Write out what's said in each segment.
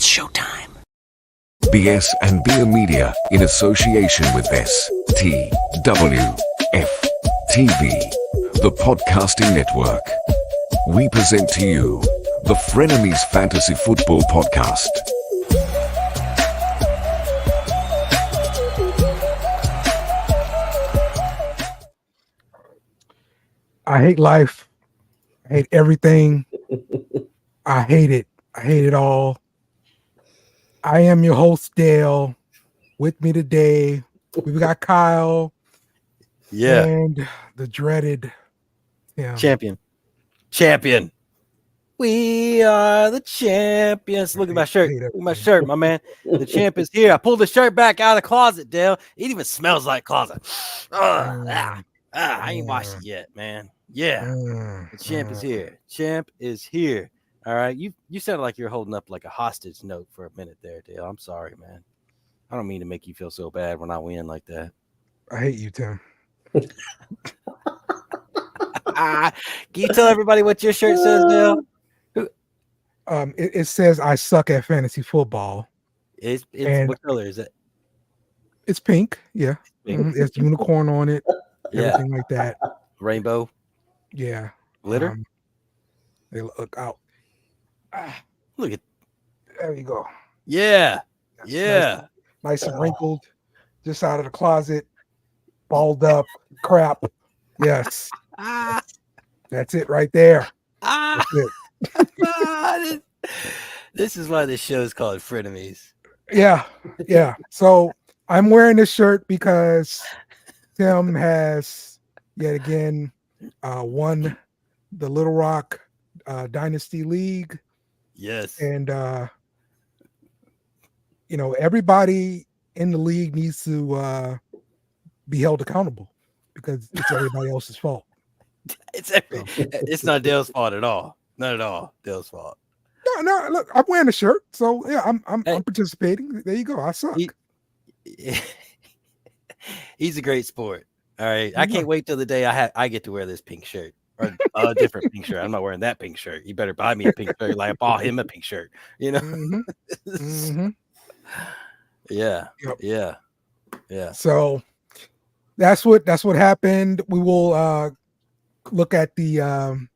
It's showtime. BS and Beer Media in association with STWF TV, the podcasting network. We present to you the Frenemies Fantasy Football Podcast. I hate life. I hate everything. I hate it. I hate it all. I am your host, Dale. With me today, we've got Kyle. Yeah. And the dreaded Champion. We are the champions. Look at my shirt. Look at my shirt, my man. The champ is here. I pulled the shirt back out of the closet, Dale. It even smells like closet. I ain't washed it yet, man. Yeah. The champ is here. Champ is here. All right. You sounded like you're holding up like a hostage note for a minute there, Dale. I'm sorry, man. I don't mean to make you feel so bad when I win like that. I hate you, Tim. Can you tell everybody what your shirt says, Dale? It says I suck at fantasy football. It's what color is it? It's pink. Yeah. Pink. It's unicorn on it. Everything like that. Rainbow. Yeah. Glitter. They look out. Look at. There you go. Yeah. That's Yeah. Nice and wrinkled. Just out of the closet. Balled up. Crap. Yes. That's it right there. That's it. This is why this show is called Frenemies. Yeah. So I'm wearing this shirt because Tim has yet again won the Little Rock Dynasty League. Yes. And everybody in the league needs to be held accountable because it's everybody else's fault. It's not Dale's fault at all. Not at all Dale's fault. No, look, I'm wearing a shirt, so yeah, I'm participating. There you go. I suck. He's a great sport. All right. I can't wait till the day I get to wear this pink shirt or a different pink shirt. I'm not wearing that pink shirt. You better buy me a pink shirt like I bought him a pink shirt. You know? Mm-hmm. Yeah. Yep. Yeah. So that's what happened. We will look at the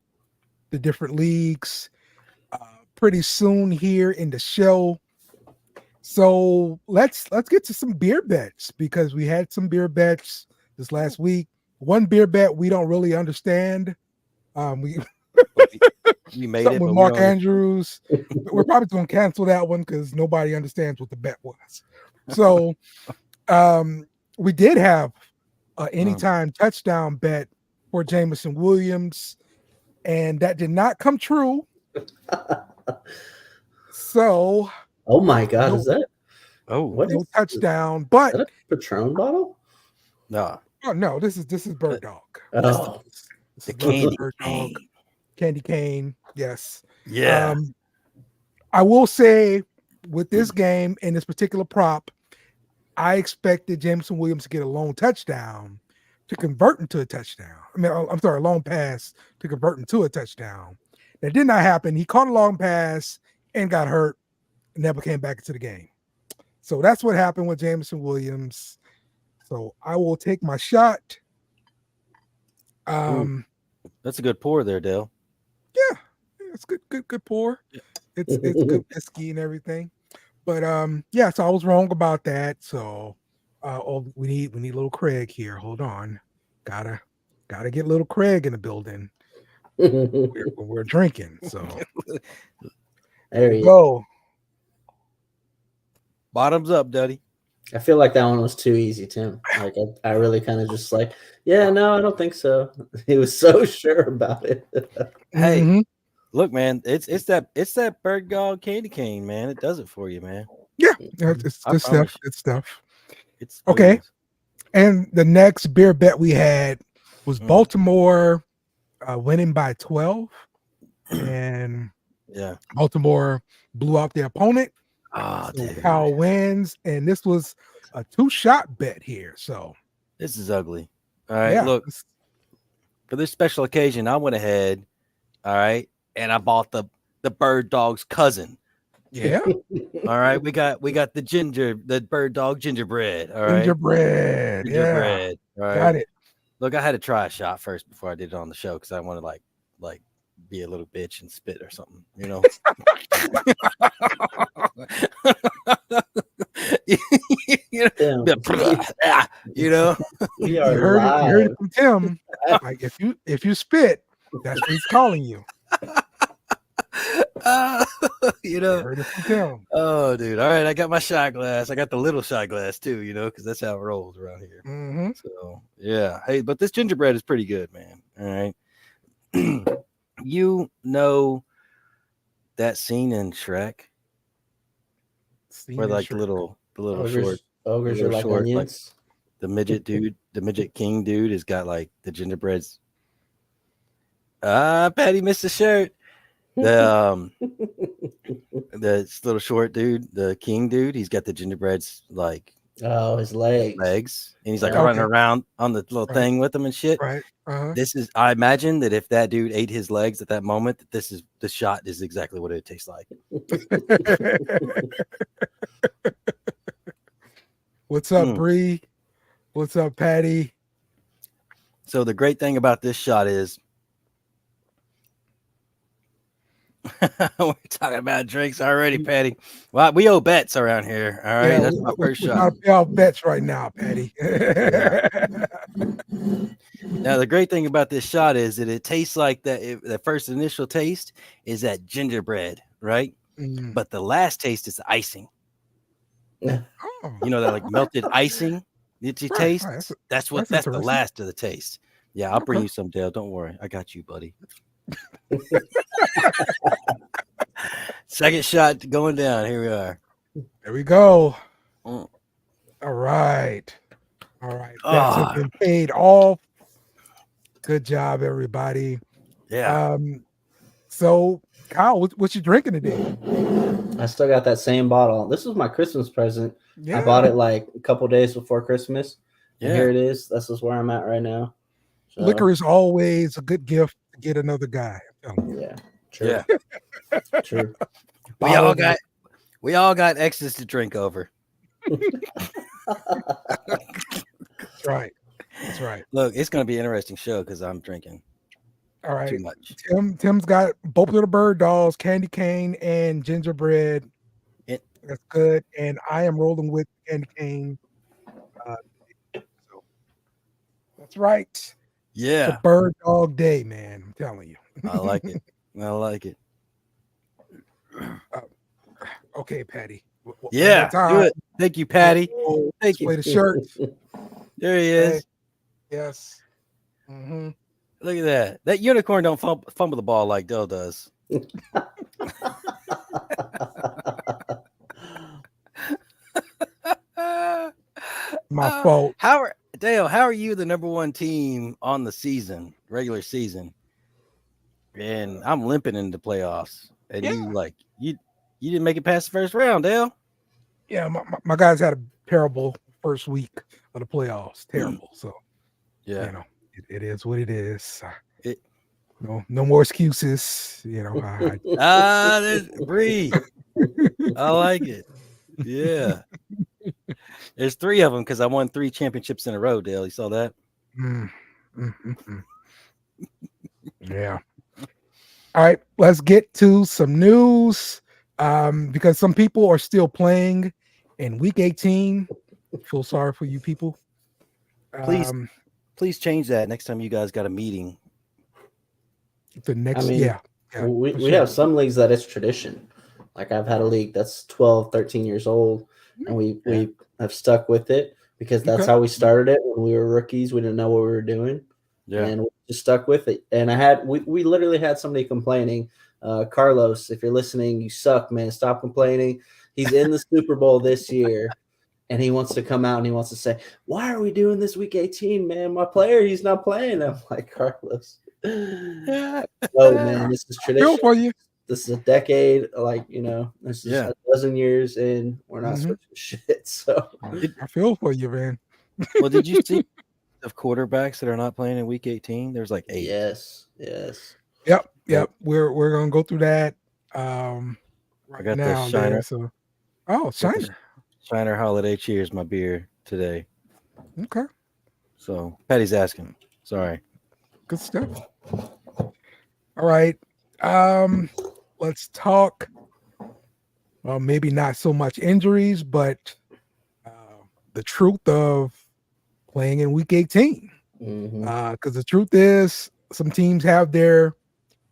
different leagues pretty soon here in the show. So let's get to some beer bets because we had some beer bets this last week. One beer bet we don't really understand. We made something it with Mark Andrews. We're probably going to cancel that one because nobody understands what the bet was. So we did have an anytime touchdown bet for Jameson Williams, and that did not come true. So, oh my God, is that? Oh, what no is touchdown, but is that a Patron bottle? No. Oh no, this is Bird Dog. Oh, The candy Bird cane. Dog. Candy cane, yes. Yeah. I will say with this game and this particular prop, I expected Jameson Williams to get a lone touchdown to convert into a touchdown. A long pass to convert into a touchdown. That did not happen. He caught a long pass and got hurt and never came back into the game. So that's what happened with Jameson Williams. So I will take my shot. That's a good pour there, Dale. Yeah, it's good pour. It's good whiskey and everything. But so I was wrong about that. So we need little Craig here. Hold on. Gotta get little Craig in the building. We're drinking. So there you go. Bottoms up, Duddy. I feel like that one was too easy, Tim. Like I really kind of just like, yeah, no, I don't think so. He was so sure about it. Hey, look, man, it's that Bird Dog candy cane, man. It does it for you, man. Yeah, it's good stuff. Good stuff. It's okay. And the next beer bet we had was Baltimore winning by 12, and Baltimore blew out their opponent. So Kyle wins, and this was a 2-shot bet here. So this is ugly. All right, look, for this special occasion, I went ahead, all right, and I bought the Bird Dog's cousin, Yeah. All right, we got the bird dog gingerbread. All right, Gingerbread. Yeah. All right. Got it. Look, I had to try a shot first before I did it on the show because I want to like be a little bitch and spit or something, you know. you know, you know? We You are heard it. You heard it live. from Tim. Like if you spit, that's what he's calling you. You You know. heard it from Tim. Oh, dude. All right, I got my shot glass. I got the little shot glass too, you know, because that's how it rolls around here. Mm-hmm. So yeah. Hey, but this gingerbread is pretty good, man. All right. You know that scene in Shrek where like the little short Ogres little are like short, like onions. the midget dude, the midget king dude has got like the gingerbreads. Patty missed the shirt. The little short dude, the king dude, he's got the gingerbreads like Oh, his legs. and he's like Yeah. running Okay. around on the little Right. thing with them and shit. Right. Uh-huh. I imagine that if that dude ate his legs at that moment, that the shot is exactly what it tastes like. What's up, Bree? What's up, Patty? So the great thing about this shot is we're talking about drinks already, Patty. Well, we owe bets around here. All right, that's my first shot. Not pay off bets right now, Patty. Now, the great thing about this shot is that it tastes like the first initial taste is that gingerbread, right? Mm. But the last taste is the icing. Oh. You know, that like melted icing that you taste. right. That's the interesting. last of the taste. Yeah, I'll bring you some, Dale. Don't worry. I got you, buddy. Second shot going down. Here we are. There we go. Mm. All right. Bets have been paid off. Good job, everybody. Yeah. So, Kyle, what you drinking today? I still got that same bottle. This was my Christmas present. Yeah. I bought it like a couple days before Christmas. Yeah. And here it is. This is where I'm at right now. So, Liquor is always a good gift to get another guy. yeah. True. Yeah. True. We all got exes to drink over. That's right. That's right. Look, it's going to be an interesting show because I'm drinking All right. too much. Tim's got both of the bird dolls, candy cane, and gingerbread. That's good. And I am rolling with candy cane. So that's right. Yeah. It's a bird dog day, man. I'm telling you. I like it. I like it. Okay, Patty. Yeah. Do it. Thank you, Patty. Thank you. Play the shirt. There he is. Yes. Mm-hmm. Look at that. That unicorn don't fumble the ball like Dell does. My fault. Dale, how are you the number one team on the season, regular season? And I'm limping into playoffs. And you didn't make it past the first round, Dale. Yeah, my guys had a terrible first week of the playoffs. Terrible. So yeah, you know, it is what it is. No more excuses. You know. There's Bree. I like it. Yeah. There's 3 of them because I won 3 championships in a row, Dale. You saw that? Yeah. All right, let's get to some news because some people are still playing in week 18. Feel sorry for you people. Please change that next time you guys got a meeting. The next, we have some leagues that it's tradition. Like I've had a league that's 12, 13 years old, and we have stuck with it because that's how we started it when we were rookies. We didn't know what we were doing. Yeah. And we just stuck with it. And we literally had somebody complaining, Carlos, if you're listening, you suck, man. Stop complaining. He's in the Super Bowl this year, and he wants to come out and he wants to say, why are we doing this week 18, man? My player, he's not playing. I'm like, Carlos. Oh, man, this is tradition. Feel for you. This is a decade, this is a dozen years in. We're not switching shit. So I feel for you, man. Well, did you see of quarterbacks that are not playing in week 18? There's like 8. Yes. Yep. We're gonna go through that. right I got the now. Shiner. So, Got the Shiner. Shiner Holiday Cheers, my beer today. Okay, So Patty's asking. Sorry. good stuff. All right. Let's talk. Well, maybe not so much injuries, but the truth of playing in Week 18. Because the truth is, some teams have their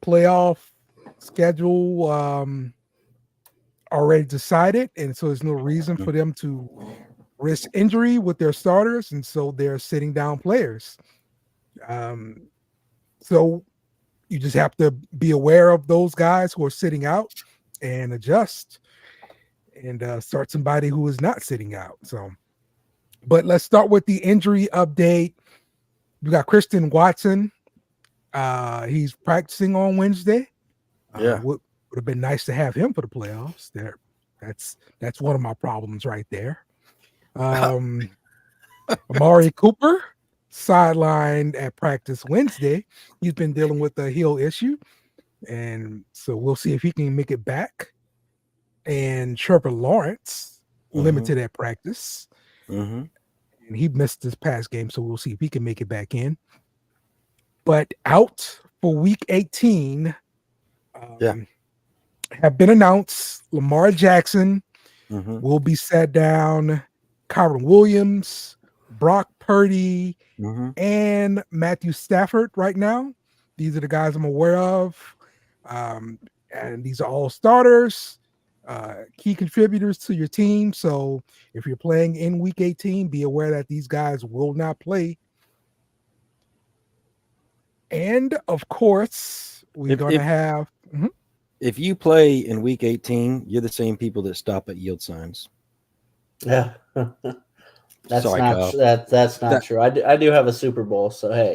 playoff schedule already decided, and so there's no reason for them to risk injury with their starters, and so they're sitting down players. So you just have to be aware of those guys who are sitting out and adjust and start somebody who is not sitting out. So, but let's start with the injury update. We got Christian Watson. He's practicing on Wednesday. Yeah. Would have been nice to have him for the playoffs. That's one of my problems right there. Amari Cooper sidelined at practice Wednesday. He's been dealing with a heel issue, and so we'll see if he can make it back. And Trevor Lawrence limited at practice, and he missed this past game, so we'll see if he can make it back in. But out for Week 18 have been announced. Lamar Jackson will be sat down. Kyron Williams, Brock Purdy, and Matthew Stafford right now. These are the guys I'm aware of. And these are all starters, key contributors to your team. So if you're playing in Week 18, be aware that these guys will not play. And of course, we're going to have. If you play in Week 18, you're the same people that stop at yield signs. Yeah. That's Sorry, not Kyle. that's not true. I do have a Super Bowl, so hey,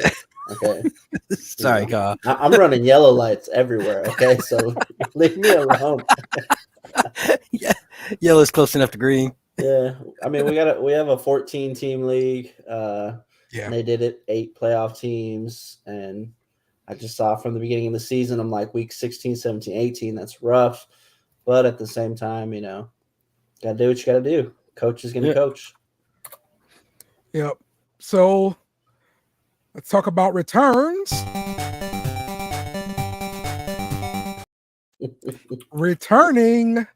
okay. Sorry, Kyle. I'm running yellow lights everywhere. Okay, so leave me alone. Yeah, yellow's close enough to green. Yeah, I mean we have a 14 team league. And they did it 8 playoff teams, and I just saw from the beginning of the season, I'm like week 16, 17, 18. That's rough, but at the same time, gotta do what you gotta do. Coach is gonna coach. Yep. So let's talk about returns. Returning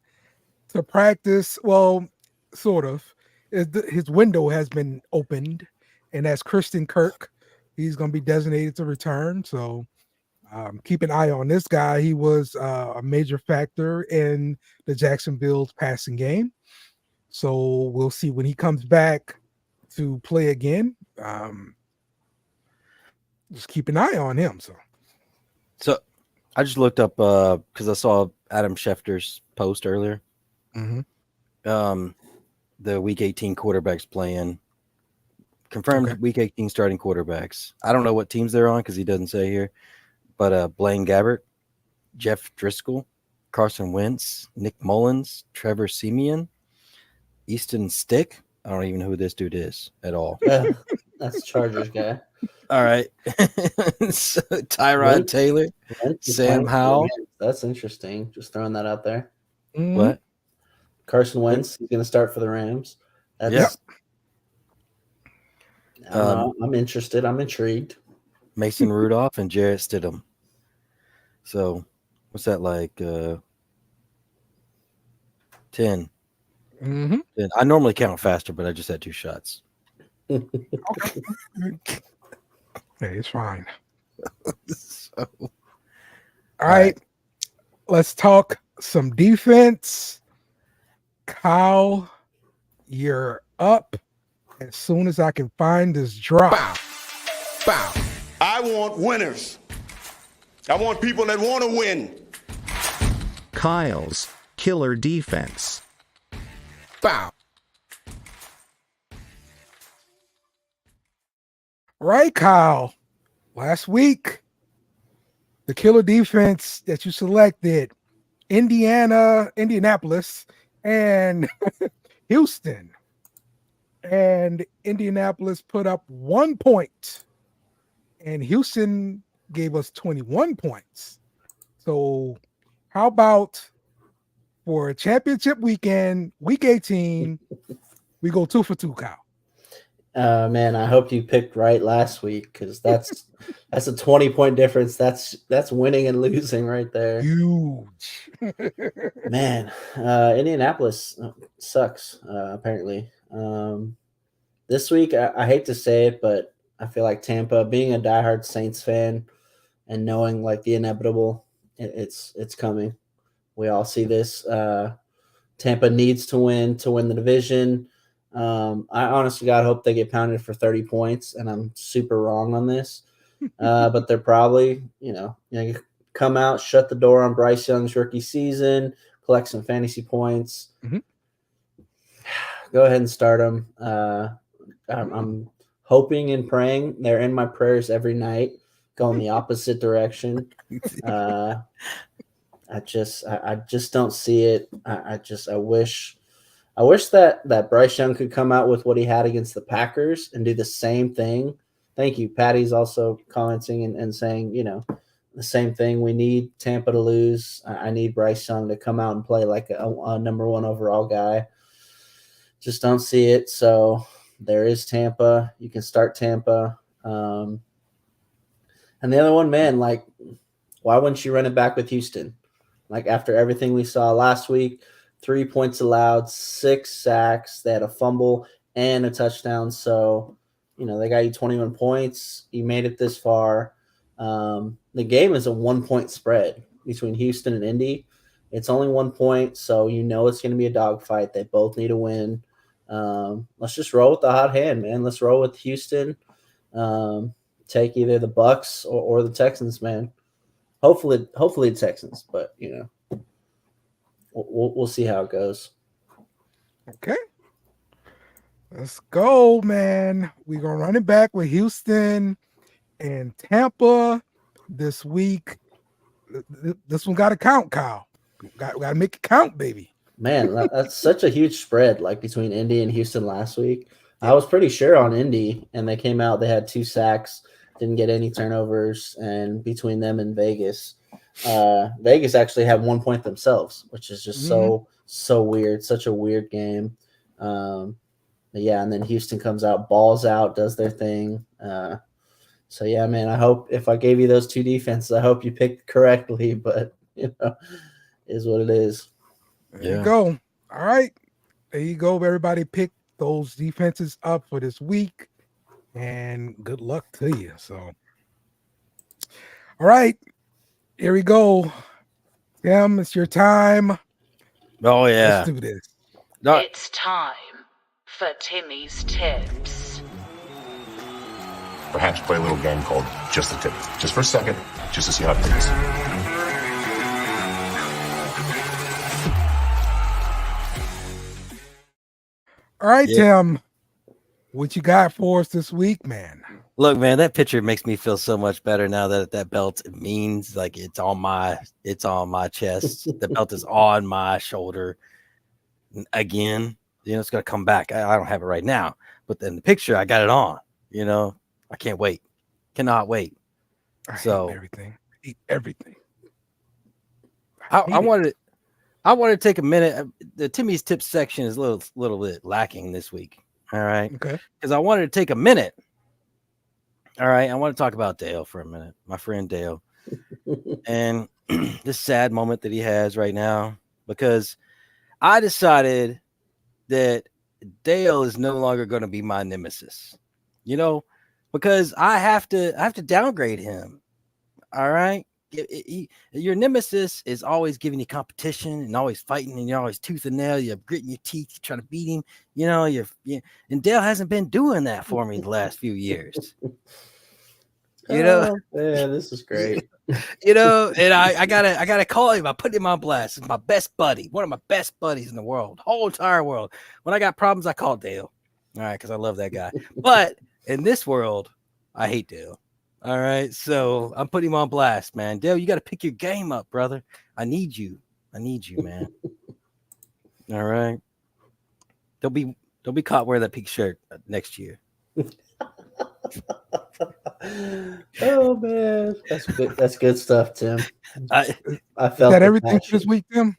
to practice, well, sort of. His window has been opened, and that's Christian Kirk. He's going to be designated to return. So keep an eye on this guy. He was a major factor in the Jacksonville's passing game. So we'll see when he comes back to play again. Just keep an eye on him. So I just looked up because I saw Adam Schefter's post earlier. The Week 18 quarterbacks playing. Confirmed Week 18 starting quarterbacks. I don't know what teams they're on because he doesn't say here. But Blaine Gabbert, Jeff Driscoll, Carson Wentz, Nick Mullins, Trevor Siemian, Easton Stick. I don't even know who this dude is at all. Yeah, that's Chargers guy. All right. So, Tyrod Taylor, Sam Howell. That's interesting. Just throwing that out there. What? Carson Wentz, he's going to start for the Rams. That's, I'm interested. I'm intrigued. Mason Rudolph and Jarrett Stidham. So, what's that like? 10. 10. I normally count faster, but I just had 2 shots. Okay. Hey, it's fine. All right. Let's talk some defense. Kyle, you're up as soon as I can find this drop. Bow. I want winners. I want people that want to win. Kyle's killer defense. Bow. Right, Kyle. Last week, the killer defense that you selected, Indianapolis, and Houston. And Indianapolis put up 1 point, and Houston gave us 21 points. So how about for a championship weekend, week 18, we go 2 for 2, Kyle. Man, I hope you picked right last week because that's a 20-point difference. That's winning and losing right there. Huge. Man, Indianapolis sucks, apparently. This week, I hate to say it, but I feel like Tampa, being a diehard Saints fan and knowing like the inevitable, it's coming. We all see this. Tampa needs to win the division. I honestly, God, hope they get pounded for 30 points, and I'm super wrong on this. But they're probably, come out, shut the door on Bryce Young's rookie season, collect some fantasy points. Mm-hmm. Go ahead and start them. I'm hoping and praying. They're in my prayers every night, going the opposite direction. I just don't see it. I wish that Bryce Young could come out with what he had against the Packers and do the same thing. Thank you. Patty's also commenting and saying, the same thing. We need Tampa to lose. I need Bryce Young to come out and play like a number 1 overall guy. Just don't see it. So there is Tampa. You can start Tampa. And the other one, man, like, why wouldn't you run it back with Houston? Like, after everything we saw last week, 3 points allowed, 6 sacks. They had a fumble and a touchdown. So, they got you 21 points. You made it this far. The game is a 1-point spread between Houston and Indy. It's only 1 point, so it's going to be a dogfight. They both need to win. Let's just roll with the hot hand, man. Let's roll with Houston. Take either the Bucks or the Texans, man. Hopefully the Texans, but we'll see how it goes. Okay. Let's go, man. We're going to run it back with Houston and Tampa this week. This one got to count, Kyle. Got to make it count, baby. Man, that's such a huge spread, like between Indy and Houston last week. I was pretty sure on Indy, and they came out, they had 2 sacks, didn't get any turnovers, and between them and Vegas, Vegas actually had 1 point themselves, which is just so weird, such a weird game. Yeah, and then Houston comes out, balls out, does their thing. So yeah, man, I hope if I gave you those 2 defenses, I hope you picked correctly, but is what it is. There you go. All right. There you go. Everybody pick those defenses up for this week, and good luck to you. So, all right. Here we go. Tim, it's your time. Oh, yeah. Let's do this. No. It's time for Timmy's Tips. Perhaps play a little game called Just the Tip. Just for a second, just to see how it feels. All right, Tim. What you got for us this week, man? Look, man, that picture makes me feel so much better now that belt means like it's on my chest. The belt is on my shoulder again. It's gonna come back. I don't have it right now, but then the picture, I got it on. I can't wait. Cannot wait. I so hate everything. Eat everything. I wanted to take a minute. The Timmy's Tips section is a little bit lacking this week. All right. Okay. Because I wanted to take a minute. All right. I want to talk about Dale for a minute. My friend Dale. And this sad moment that he has right now, because I decided that Dale is no longer going to be my nemesis. Because I have to downgrade him. All right. Your nemesis is always giving you competition and always fighting, and you're always tooth and nail. You're gritting your teeth, you're trying to beat him. And Dale hasn't been doing that for me the last few years. Man, this is great. And I gotta call him. I put him on blast. He's my best buddy, one of my best buddies in the world, whole entire world. When I got problems, I call Dale. All right, because I love that guy. But in this world, I hate Dale. All right, so I'm putting him on blast, man. Dale, you got to pick your game up, brother. I need you, man. All right. Don't be caught wearing that pink shirt next year. Oh man, that's good stuff, Tim. I felt that everything for this week, Tim.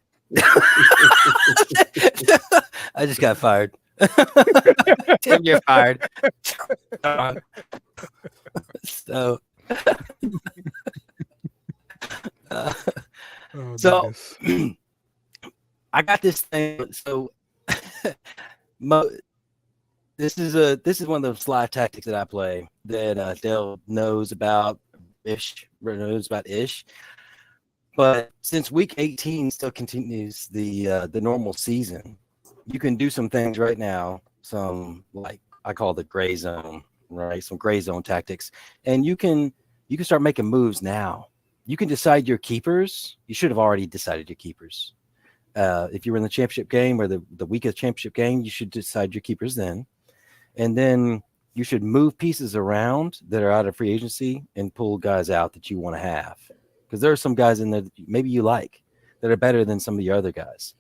I just got fired. Tim, you're fired. So, so I got this thing. So, this is one of those live tactics that I play that Dale knows about ish. But since week 18 still continues the normal season, you can do some things right now. Some, like I call the gray zone, right? Some gray zone tactics, and you can start making moves now. You can decide your keepers. You should have already decided your keepers. If you were in the championship game or the week of the championship game, you should decide your keepers then, and then you should move pieces around that are out of free agency and pull guys out that you want to have. Because there are some guys in there that maybe you like that are better than some of your other guys.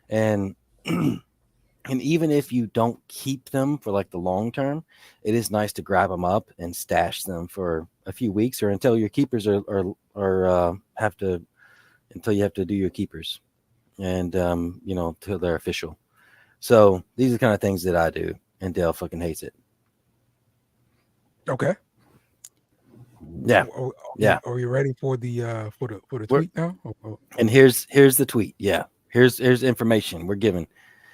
And and even if you don't keep them for like the long term, it is nice to grab them up and stash them for a few weeks or until your keepers until you have to do your keepers and till they're official. So these are the kind of things that I do, and Dale fucking hates it. Okay. Yeah. Yeah. Are you ready for the tweet now? And here's the tweet. Yeah. Here's information we're giving.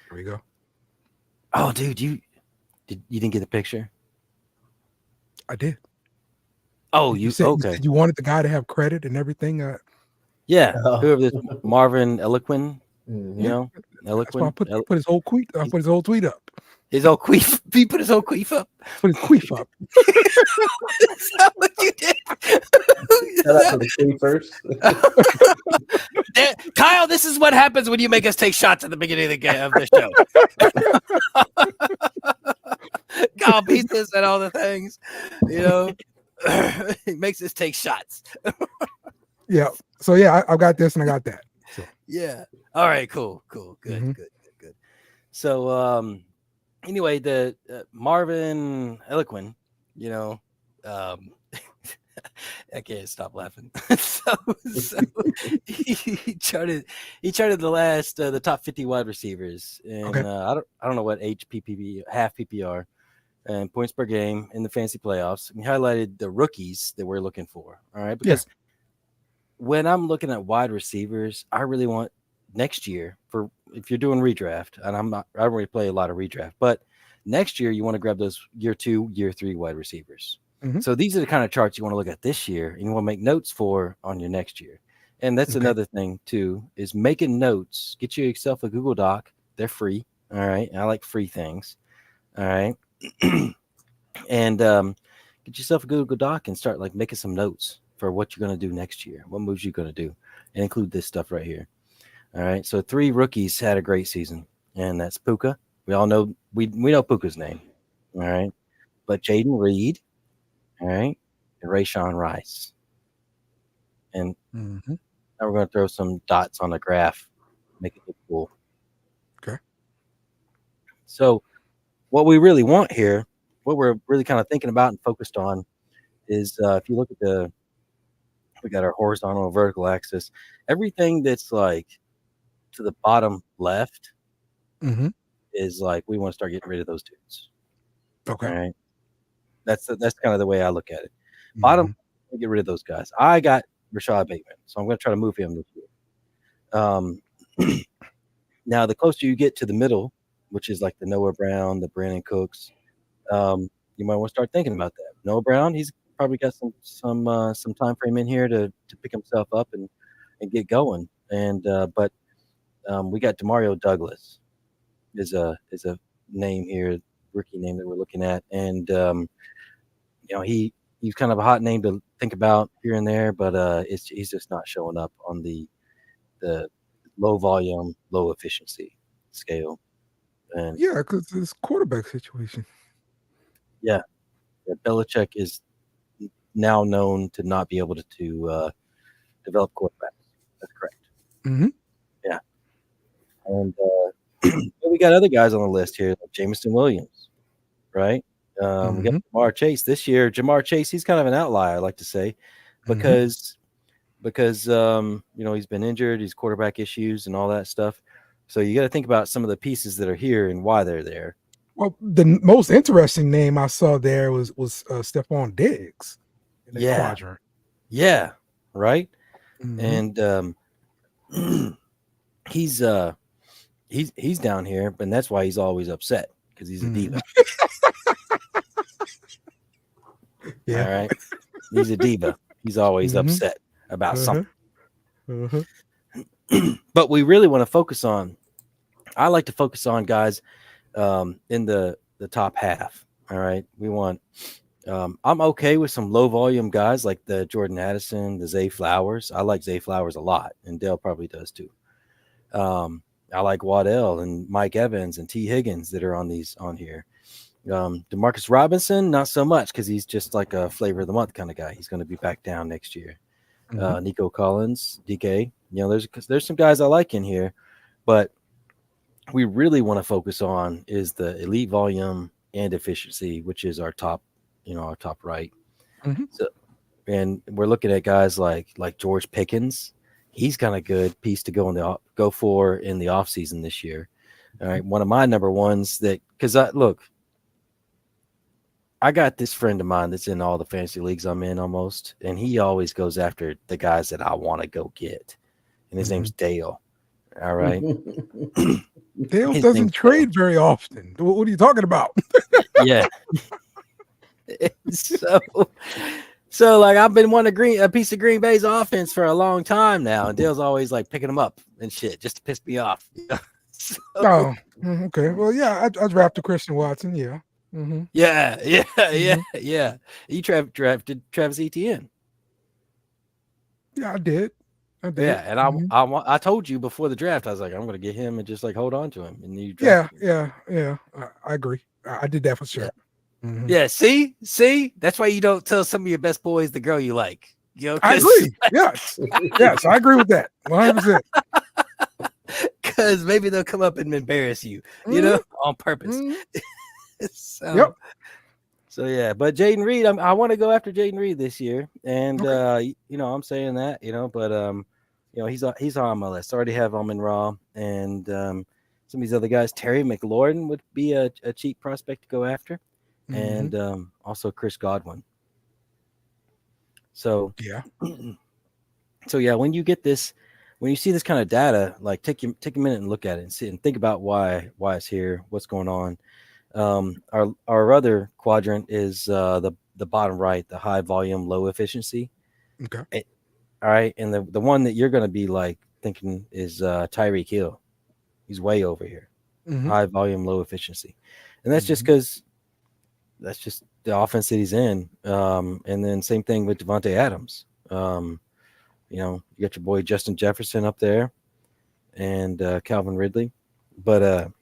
Here we go. Oh, dude, you didn't get the picture? I did. Oh, you said you wanted the guy to have credit and everything. Yeah. Whoever this Marvin Eloquin, Eloquin. I put his whole tweet. I put his whole tweet up. His whole queef. He put his whole queef up. Put his queef up. Is that what you did? Shout out to the queefers. Kyle, this is what happens when you make us take shots at the beginning of the show. Kyle beats us at all the things, He makes us take shots. Yeah. So yeah, I got this and I got that. So. Yeah. All right. Cool. Good. Good. So anyway, the Marvin Eloquin, I can't stop laughing. so he charted the top 50 wide receivers, and I don't know what HPPP, half PPR, and points per game in the fantasy playoffs. And he highlighted the rookies that we're looking for. All right, because when I'm looking at wide receivers, I really want next year if you're doing redraft, and I don't really play a lot of redraft, but next year you want to grab those year 2, year 3 wide receivers. Mm-hmm. So these are the kind of charts you want to look at this year and you want to make notes for on your next year. And that's another thing too, is making notes. Get yourself a Google Doc. They're free. All right. I like free things. All right. And get yourself a Google Doc and start like making some notes for what you're going to do next year. What moves you're going to do, and include this stuff right here. All right. So 3 rookies had a great season, and that's Puka. We all know we know Puka's name. All right. But Jaden Reed. All right, and Rayshawn Rice. And now we're going to throw some dots on the graph, make it look cool. Okay. So what we really want here, what we're really kind of thinking about and focused on is if you look at we got our horizontal and vertical axis, everything that's like to the bottom left is like we want to start getting rid of those dudes. Okay. All right. That's kind of the way I look at it. Bottom, get rid of those guys. I got Rashad Bateman, so I'm going to try to move him this year. Now, the closer you get to the middle, which is like the Noah Brown, the Brandon Cooks, you might want to start thinking about that. Noah Brown, he's probably got some time frame in here to pick himself up and get going. And but we got Demario Douglas is a name here, rookie name that we're looking at, and he's kind of a hot name to think about here and there, but he's just not showing up on the low volume, low efficiency scale. And because it's quarterback situation. Yeah, Belichick is now known to not be able to develop quarterbacks. That's correct. Yeah, and we got other guys on the list here, like Jameson Williams, right? We got Jamar Chase this year. Jamar Chase, he's kind of an outlier, I like to say, because he's been injured, he's quarterback issues and all that stuff. So you got to think about some of the pieces that are here and why they're there. Well, the most interesting name I saw there was Stephon Diggs in the quadrant. Yeah, right. Mhm. And he's down here, and that's why he's always upset because he's a diva. Yeah. All right, he's a diva. He's always upset about something. But we really want to focus on. I like to focus on guys in the top half. All right, we want. I'm okay with some low volume guys like the Jordan Addison, the Zay Flowers. I like Zay Flowers a lot, and Dale probably does too. I like Waddell and Mike Evans and T. Higgins that are on here. Demarcus Robinson, not so much because he's just like a flavor of the month kind of guy. He's going to be back down next year. Nico Collins, DK. You know, there's some guys I like in here, but we really want to focus on is the elite volume and efficiency, which is our top right. So, and we're looking at guys like George Pickens. He's kind of good piece to go for in the offseason this year. All right, one of my number ones because I got this friend of mine that's in all the fantasy leagues I'm in almost, and he always goes after the guys that I want to go get, and his name's Dale. All right. Dale doesn't trade very often. What are you talking about? Yeah. So like I've been wanting a piece of Green Bay's offense for a long time now, and Dale's always like picking them up and shit just to piss me off. Oh, okay. Well, yeah, I drafted Christian Watson. Yeah. Yeah. You drafted Travis Etienne. Yeah, I did. Yeah, and I told you before the draft, I was like, I'm going to get him and just like hold on to him. And you yeah. I agree. I did that for sure. Yeah. See, that's why you don't tell some of your best boys the girl you like. You know, I agree. Yes, I agree with that. 100%. Because maybe they'll come up and embarrass you, you know, on purpose. So yeah, but Jaden Reed, I want to go after Jaden Reed this year, and I'm saying that, but he's on my list. I already have Amon Ra, and some of these other guys. Terry McLaurin would be a cheap prospect to go after, and also Chris Godwin. So yeah, when you get this, when you see this kind of data, like take a minute and look at it and see and think about why it's here, what's going on. Our other quadrant is the bottom right, the high volume, low efficiency. Okay. All right, and the one that you're going to be like thinking is Tyreek Hill. He's way over here. High volume, low efficiency, and that's just because that's just the offense that he's in. And then same thing with Devontae Adams. You got your boy Justin Jefferson up there, and Calvin Ridley, but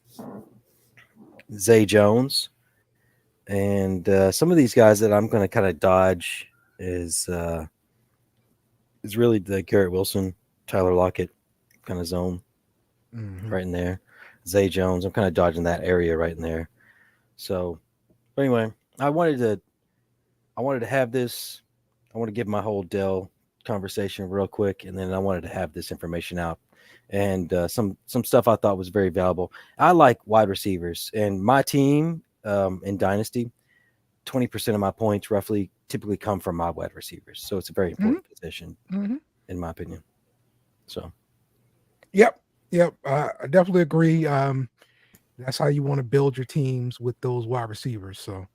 Zay Jones, and some of these guys that I'm going to kind of dodge is really the Garrett Wilson, Tyler Lockett kind of zone right in there. Zay Jones, I'm kind of dodging that area right in there. So anyway, I wanted to have this. I want to give my whole Dell conversation real quick, and then I wanted to have this information out. And some stuff I thought was very valuable. I like wide receivers, and my team in Dynasty, 20% of my points roughly typically come from my wide receivers. So it's a very important position, in my opinion. So, yep, I definitely agree. That's how you want to build your teams with those wide receivers. So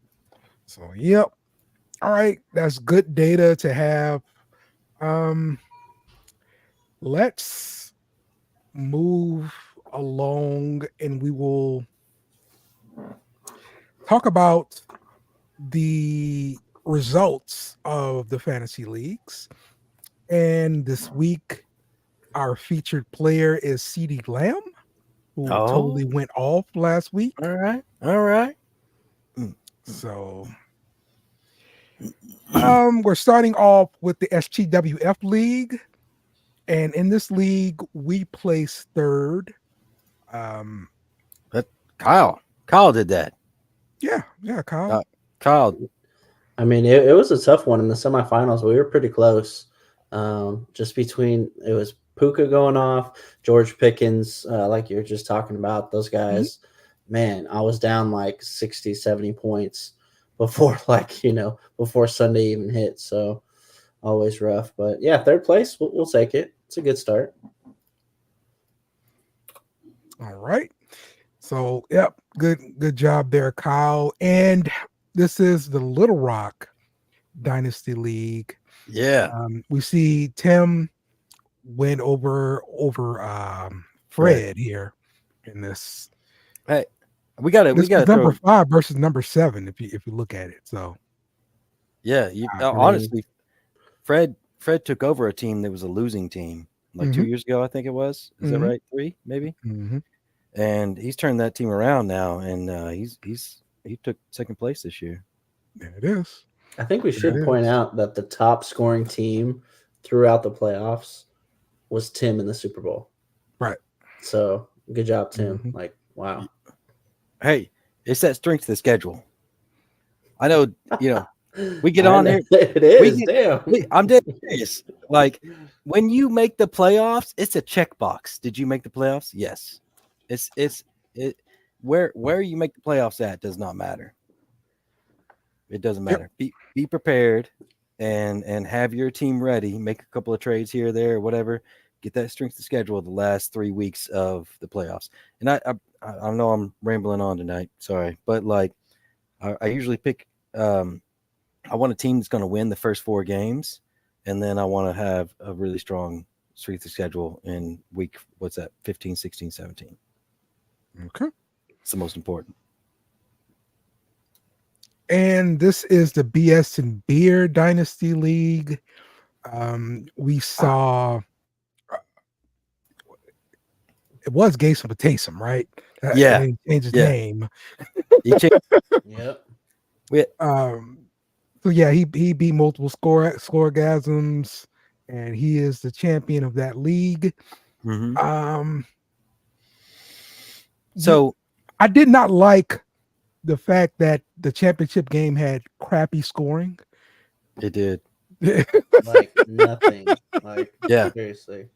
yep. All right, that's good data to have. Let's move along, and we will talk about the results of the fantasy leagues. And this week, our featured player is CeeDee Lamb, who totally went off last week. All right. So we're starting off with the STWF League. And in this league, we placed third. But Kyle did that. Yeah, Kyle. Kyle. I mean, it was a tough one in the semifinals. We were pretty close. Just between it was Puka going off, George Pickens, like you're just talking about, those guys. Man, I was down like 60, 70 points before, before Sunday even hit. So always rough. But yeah, third place, we'll take it. It's a good start. All right. So, yep, good job there, Kyle. And this is the Little Rock Dynasty League. Yeah. We see Tim went over Fred here in this. Hey, we got to number 5 versus number 7 if you look at it. So yeah, honestly, Fred took over a team that was a losing team like 2 years ago, I think it was. Is that right? 3 maybe. And he's turned that team around now, and he took second place this year. There it is. I think we should point out that the top scoring team throughout the playoffs was Tim in the Super Bowl. Right. So good job, Tim. Like, wow. Hey, it's that strength of the schedule. I know, we get on there. It is. Damn. I'm dead serious. Like, when you make the playoffs, it's a checkbox. Did you make the playoffs? Yes. Where you make the playoffs at does not matter. It doesn't matter. Be prepared and have your team ready. Make a couple of trades here, there, whatever. Get that strength of schedule the last 3 weeks of the playoffs. And I know I'm rambling on tonight. Sorry, but like I usually pick. I want a team that's going to win the first 4 games, and then I want to have a really strong strength of schedule in week 15, 16, 17. Okay. It's the most important. And this is the BS and Beer Dynasty League. We saw it was Gayson Batasum, right? Yeah. He changed his name. Yep. So yeah, he beat multiple scoregasms, and he is the champion of that league. So I did not like the fact that the championship game had crappy scoring. It did. Like nothing. Like, yeah, seriously.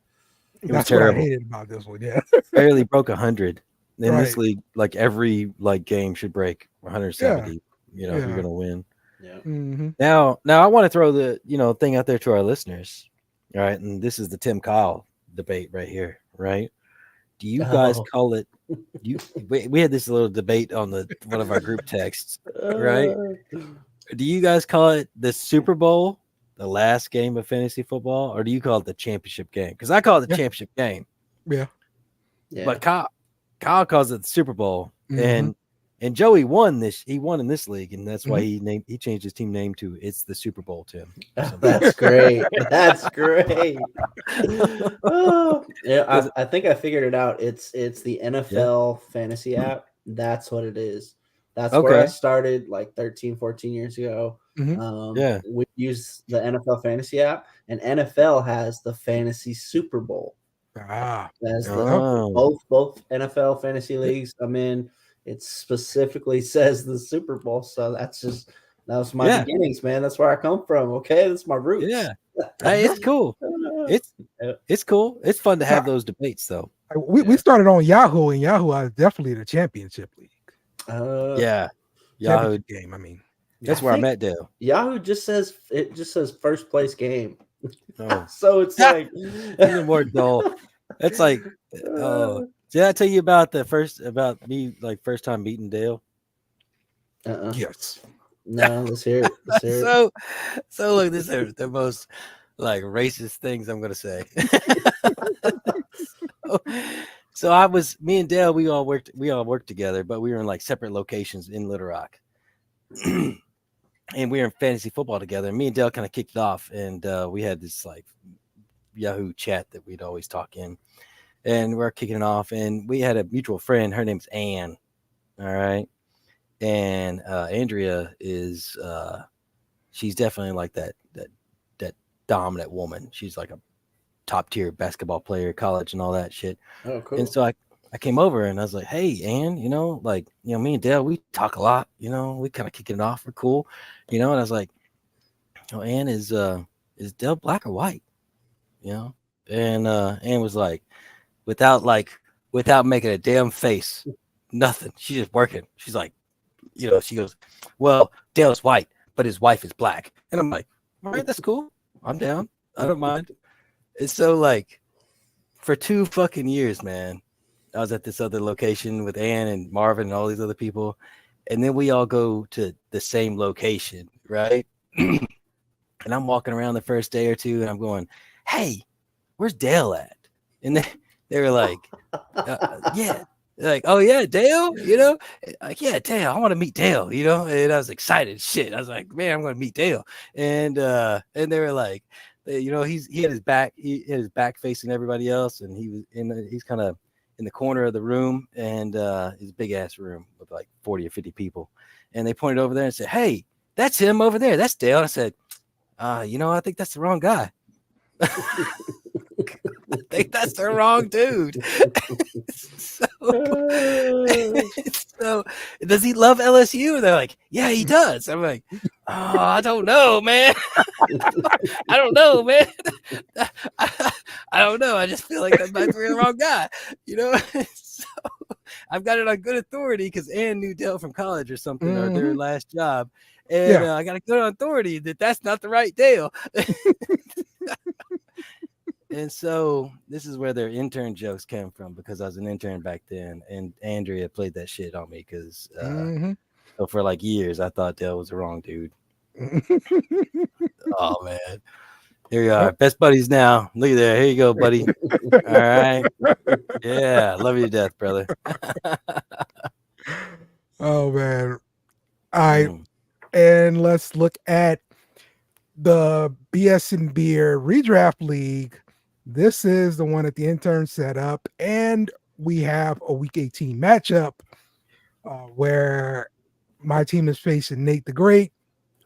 That's what I hated about this one. Yeah. Barely broke 100. In this league, like every game should break 170. If you're gonna win. Yeah. Now I want to throw the thing out there to our listeners. All right, and this is the Tim Kyle debate right here, right? Do you guys call it? We had this little debate on one of our group texts, right? Do you guys call it the Super Bowl, the last game of fantasy football, or do you call it the championship game? Because I call it the championship game. Yeah. But Kyle calls it the Super Bowl, and Joey won this. He won in this league, and that's why he changed his team name to "It's the Super Bowl." Tim. So that's great. That's great. Yeah, I think I figured it out. It's the NFL fantasy app. That's what it is. That's where I started like 13, 14 years ago. We use the NFL fantasy app, and NFL has the fantasy Super Bowl. Both NFL fantasy leagues I'm in. It specifically says the Super Bowl, so that was my beginnings, man. That's where I come from. Okay, that's my roots. Yeah, hey, it's cool. It's cool. It's fun to have those debates, though. We started on Yahoo, and Yahoo is definitely the championship league. Yahoo game. I mean, that's where I met Dale. Yahoo just says first place game. Oh. So it's like even more dull. It's like, did I tell you about about me first time beating Dale? Yes. No, let's hear it. So look, this is the most racist things I'm gonna say. So me and Dale, we all worked together, but we were in separate locations in Little Rock. And we were in fantasy football together. And me and Dale kind of kicked it off, and we had this Yahoo chat that we'd always talk in. And we're kicking it off, and we had a mutual friend. Her name's Ann. All right. And Andrea is she's definitely that dominant woman. She's like a top tier basketball player, college and all that shit. Oh, cool. And so I came over and I was like, hey, Ann, me and Dale, we talk a lot, we kind of kick it off. We're cool, and I was like, Ann, is Dale black or white? and was like, without making a damn face, nothing. She's just working. She's like, she goes, well, Dale's white, but his wife is black. And I'm like, all right, that's cool. I'm down. I don't mind. And so, like, for 2 fucking years, man, I was at this other location with Ann and Marvin and all these other people. And then we all go to the same location, right? And I'm walking around the first day or two, and I'm going, hey, where's Dale at? And they were like, yeah. They're like, oh yeah, Dale, like, yeah, Dale, I want to meet Dale, and I was excited, shit. I was like, man, I'm going to meet Dale. And they were like, he had his back facing everybody else, and he's kind of in the corner of the room, and his big ass room with like 40 or 50 people. And they pointed over there and said, hey, that's him over there. That's Dale. And I said, I think that's the wrong guy. I think that's the wrong dude. so does he love LSU? They're like, yeah, he does. I'm like, oh, I don't know, man. I don't know, man. I don't know. I just feel like that might be the wrong guy, So I've got it on good authority because Ann knew Dale from college or something, or their last job. And I got a good authority that's not the right Dale. And so this is where their intern jokes came from, because I was an intern back then, and Andrea played that shit on me because so for like years I thought Dale was the wrong dude. Oh man, here we are, best buddies now. Look at that. Here you go, buddy. All right, yeah, love you to death, brother. Oh man, all right, and let's look at the BS and Beer Redraft League. This is the one that the intern set up, and we have a Week 18 matchup where my team is facing Nate the Great,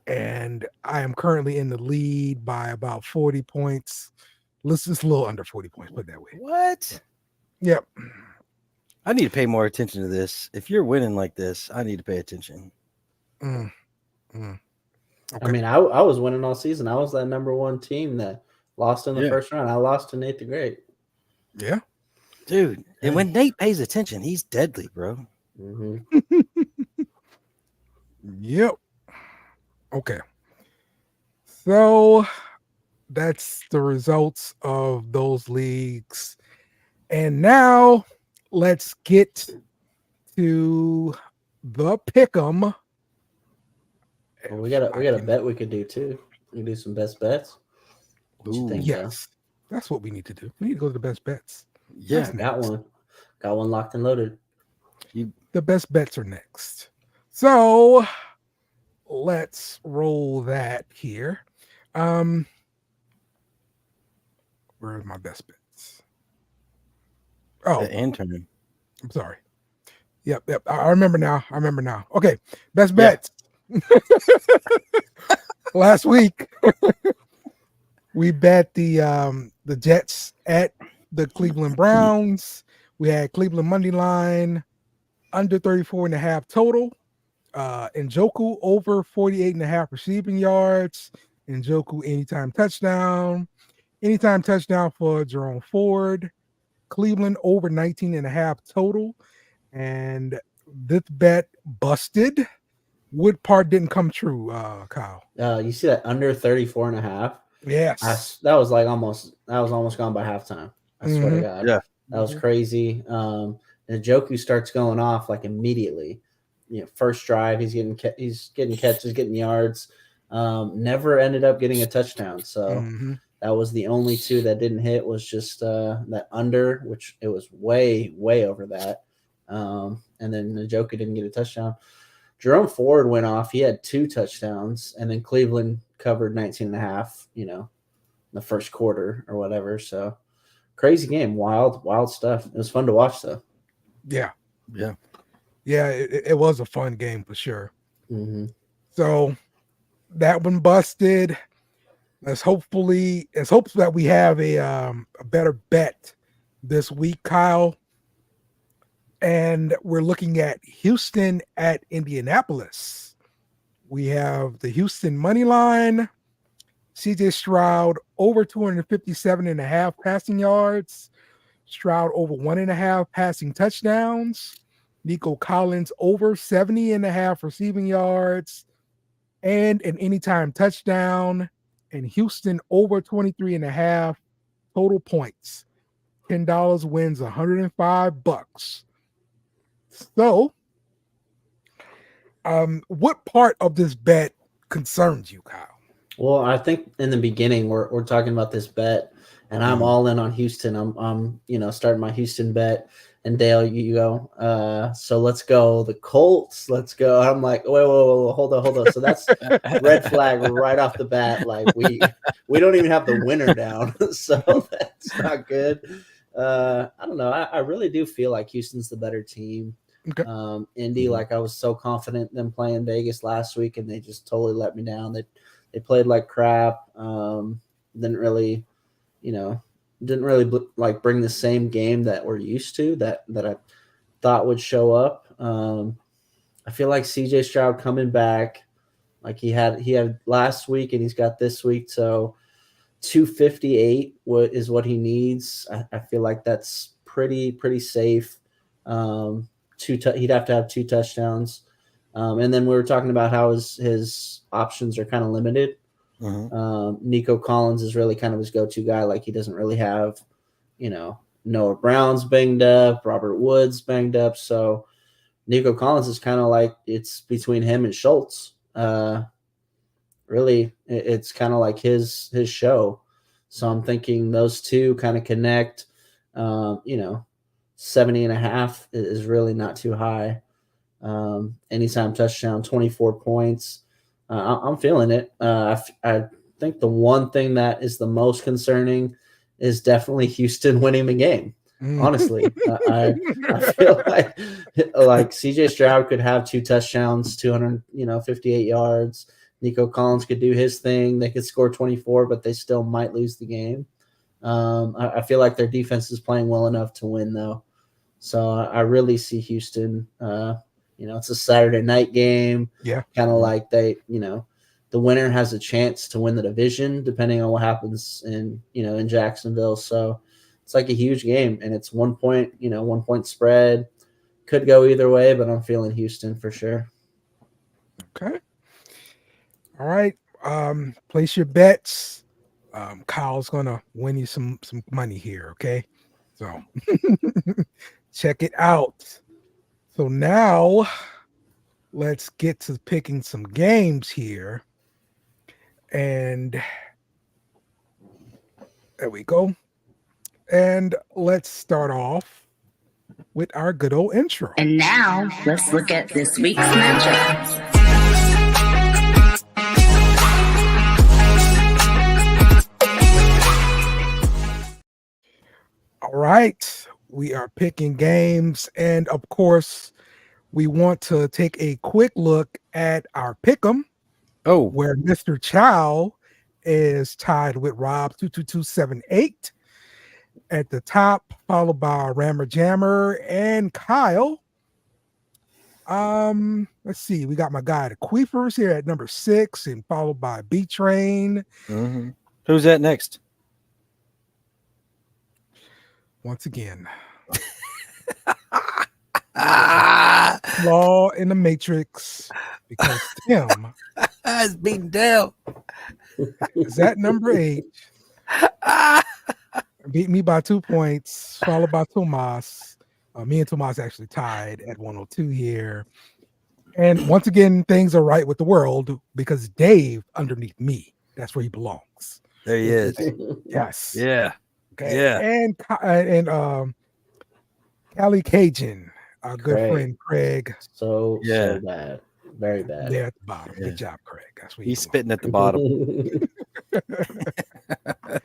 and I am currently in the lead by about 40 points. Let's just a little under 40 points, put it that way. What? Yep. I need to pay more attention to this. If you're winning like this, I need to pay attention. Okay. I mean, I was winning all season. I was that number 1 team that lost in the first round. I lost to Nate the Great. Yeah. Dude. And when Nate pays attention, he's deadly, bro. Yep. Okay. So that's the results of those leagues. And now let's get to the pick'em. Well, we got a bet we could do too. We can do some best bets. What you think, yes, that's what we need to do. We need to go to the best bets. Yeah, got one locked and loaded. The best bets are next. So let's roll that here. Where are my best bets? Oh, the intern. I'm sorry. Yep. I remember now. Okay, best bets. Last week we bet the Jets at the Cleveland Browns. We had Cleveland money line under 34.5 total. Njoku over 48.5 receiving yards. Njoku anytime touchdown for Jerome Ford. Cleveland over 19.5 total. And this bet busted. What part didn't come true, Kyle? You see that under 34.5? Yes. That was almost gone by halftime. I swear to God. Yeah. That was crazy. And Njoku starts going off like immediately. First drive, he's getting catches, getting yards. Never ended up getting a touchdown. So that was the only 2 that didn't hit, was just that under, which it was way, way over that. And then Njoku didn't get a touchdown. Jerome Ford went off. He had 2 touchdowns, and then Cleveland covered 19.5, the first quarter or whatever. So crazy game. Wild stuff. It was fun to watch, though. Yeah. It was a fun game for sure. So that one busted. Let's hope that we have a better bet this week, Kyle. And we're looking at Houston at Indianapolis. We have the Houston money line CJ Stroud over 257.5 passing yards. Stroud over 1.5 passing touchdowns. Nico Collins over 70.5 receiving yards and an anytime touchdown. And Houston over 23.5 total points. $10 wins $105. So, what part of this bet concerns you, Kyle? Well, I think in the beginning we're talking about this bet, and I'm all in on Houston. I'm starting my Houston bet, and Dale, you go. So let's go the Colts. Let's go. I'm like, wait, hold on. So that's red flag right off the bat. Like we don't even have the winner down, so that's not good. I don't know. I really do feel like Houston's the better team. Okay. Indy, like I was so confident in them playing Vegas last week, and they just totally let me down. They played like crap. Didn't really like bring the same game that we're used to that I thought would show up. I feel like CJ Stroud coming back, like he had last week and he's got this week. So 258 is what he needs. I feel like that's pretty safe. He'd have to have 2 touchdowns. And then we were talking about how his options are kind of limited. Nico Collins is really kind of his go-to guy. Like he doesn't really have, Noah Brown's banged up, Robert Woods banged up. So Nico Collins is kind of like it's between him and Schultz. Really, it's kind of like his show. So I'm thinking those two kind of connect. 70.5 is really not too high. Anytime touchdown, 24 points. I'm feeling it. I think the one thing that is the most concerning is definitely Houston winning the game. Honestly, I feel like CJ Stroud could have 2 touchdowns, 258 yards. Nico Collins could do his thing. They could score 24, but they still might lose the game. I feel like their defense is playing well enough to win, though. So I really see Houston. It's a Saturday night game. Yeah. Kind of like the winner has a chance to win the division depending on what happens in Jacksonville. So it's like a huge game, and it's 1 point, 1 point spread. Could go either way, but I'm feeling Houston for sure. Okay. All right. Place your bets. Kyle's gonna win you some money here. Okay. So check it out. So now let's get to picking some games here. And there we go. And let's start off with our good old intro. And now let's look at this week's matchup. All right. We are picking games, and of course, we want to take a quick look at our pick'em. Oh, where Mr. Chow is tied with Rob 22278 at the top, followed by Rammer Jammer and Kyle. Let's see. We got my guy the Queefers here at number 6, and followed by B Train. Who's that next? Once again, flaw in the matrix because Tim is beating down. Is that number 8? Beat me by 2 points, followed by Tomas. Me and Tomas actually tied at 102 here. And once again, things are right with the world because Dave underneath me. That's where he belongs. There he is. Yes. Yeah. Okay. Yeah. And Cali Cajun, our good friend Craig. So bad. Very bad. There at the bottom. Yeah. Good job, Craig. That's where he's spitting at the bottom.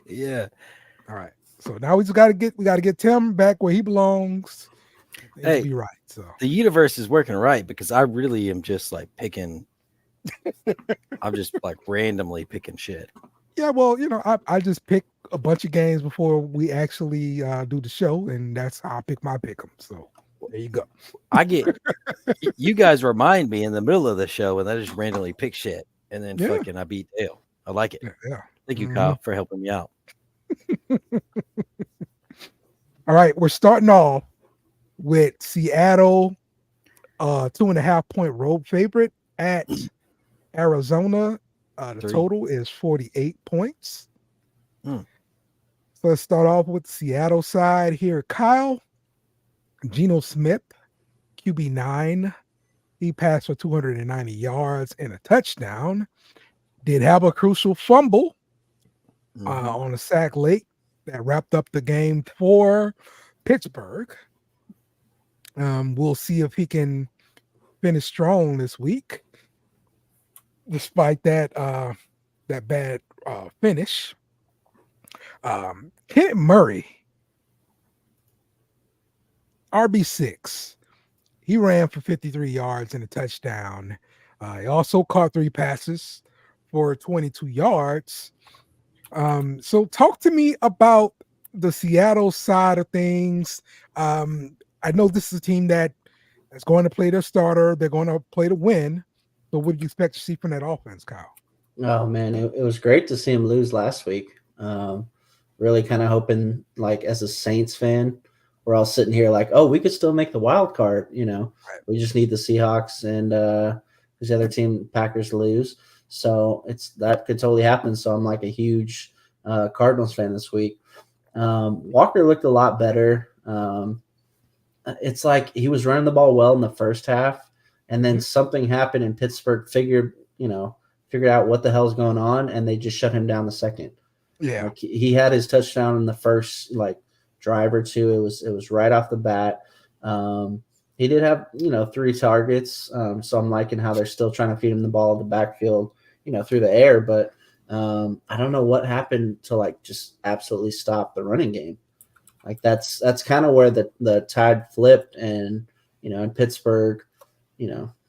Yeah. All right. So now we gotta get Tim back where he belongs. Hey, be right. So the universe is working right because I really am just like picking. I'm just like randomly picking shit. Yeah, well, I just pick a bunch of games before we actually do the show, and that's how I pick my pick'em. So there you go. You guys remind me in the middle of the show, and I just randomly pick shit, and then fucking I beat Dale. I like it. Yeah. Thank you, Kyle, for helping me out. All right, we're starting off with Seattle, 2.5 point road favorite at Arizona. The total is 48 points. So let's start off with the Seattle side here. Kyle, Geno Smith, QB9. He passed for 290 yards and a touchdown. Did have a crucial fumble on a sack late that wrapped up the game for Pittsburgh. We'll see if he can finish strong this week, despite that bad finish. Kent Murray, RB6. He ran for 53 yards and a touchdown. He also caught 3 passes for 22 yards. So talk to me about the Seattle side of things. I know this is a team that is going to play their starter. They're going to play to win. So what do you expect to see from that offense, Kyle? Oh, man, it was great to see him lose last week. Really kind of hoping, like, as a Saints fan, we're all sitting here like, oh, we could still make the wild card. We just need the Seahawks and the other team, Packers, lose. So that could totally happen. So I'm like a huge Cardinals fan this week. Walker looked a lot better. It's like he was running the ball well in the first half, and then something happened in Pittsburgh figured out what the hell's going on, and they just shut him down the second. Yeah. Like, he had his touchdown in the first drive or two. It was right off the bat. He did have 3 targets. So I'm liking how they're still trying to feed him the ball in the backfield, through the air. But I don't know what happened to just absolutely stop the running game. That's kind of where the tide flipped, and in Pittsburgh,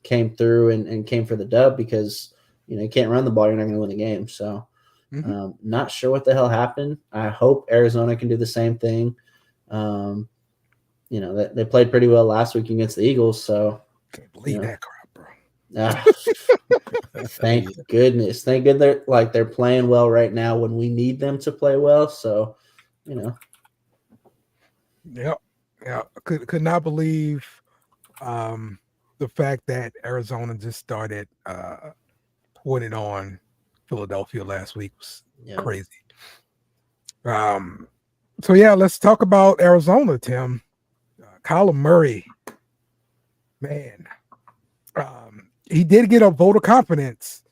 came through and came for the dub because you can't run the ball, you're not going to win the game. So not sure what the hell happened. I hope Arizona can do the same thing. They played pretty well last week against the Eagles. So can't believe that crap, bro. Thank goodness. Thank goodness they're playing well right now when we need them to play well. So Yeah. Could not believe the fact that Arizona just started putting on Philadelphia last week was crazy. So let's talk about Arizona, Tim. Kyler Murray, man, he did get a vote of confidence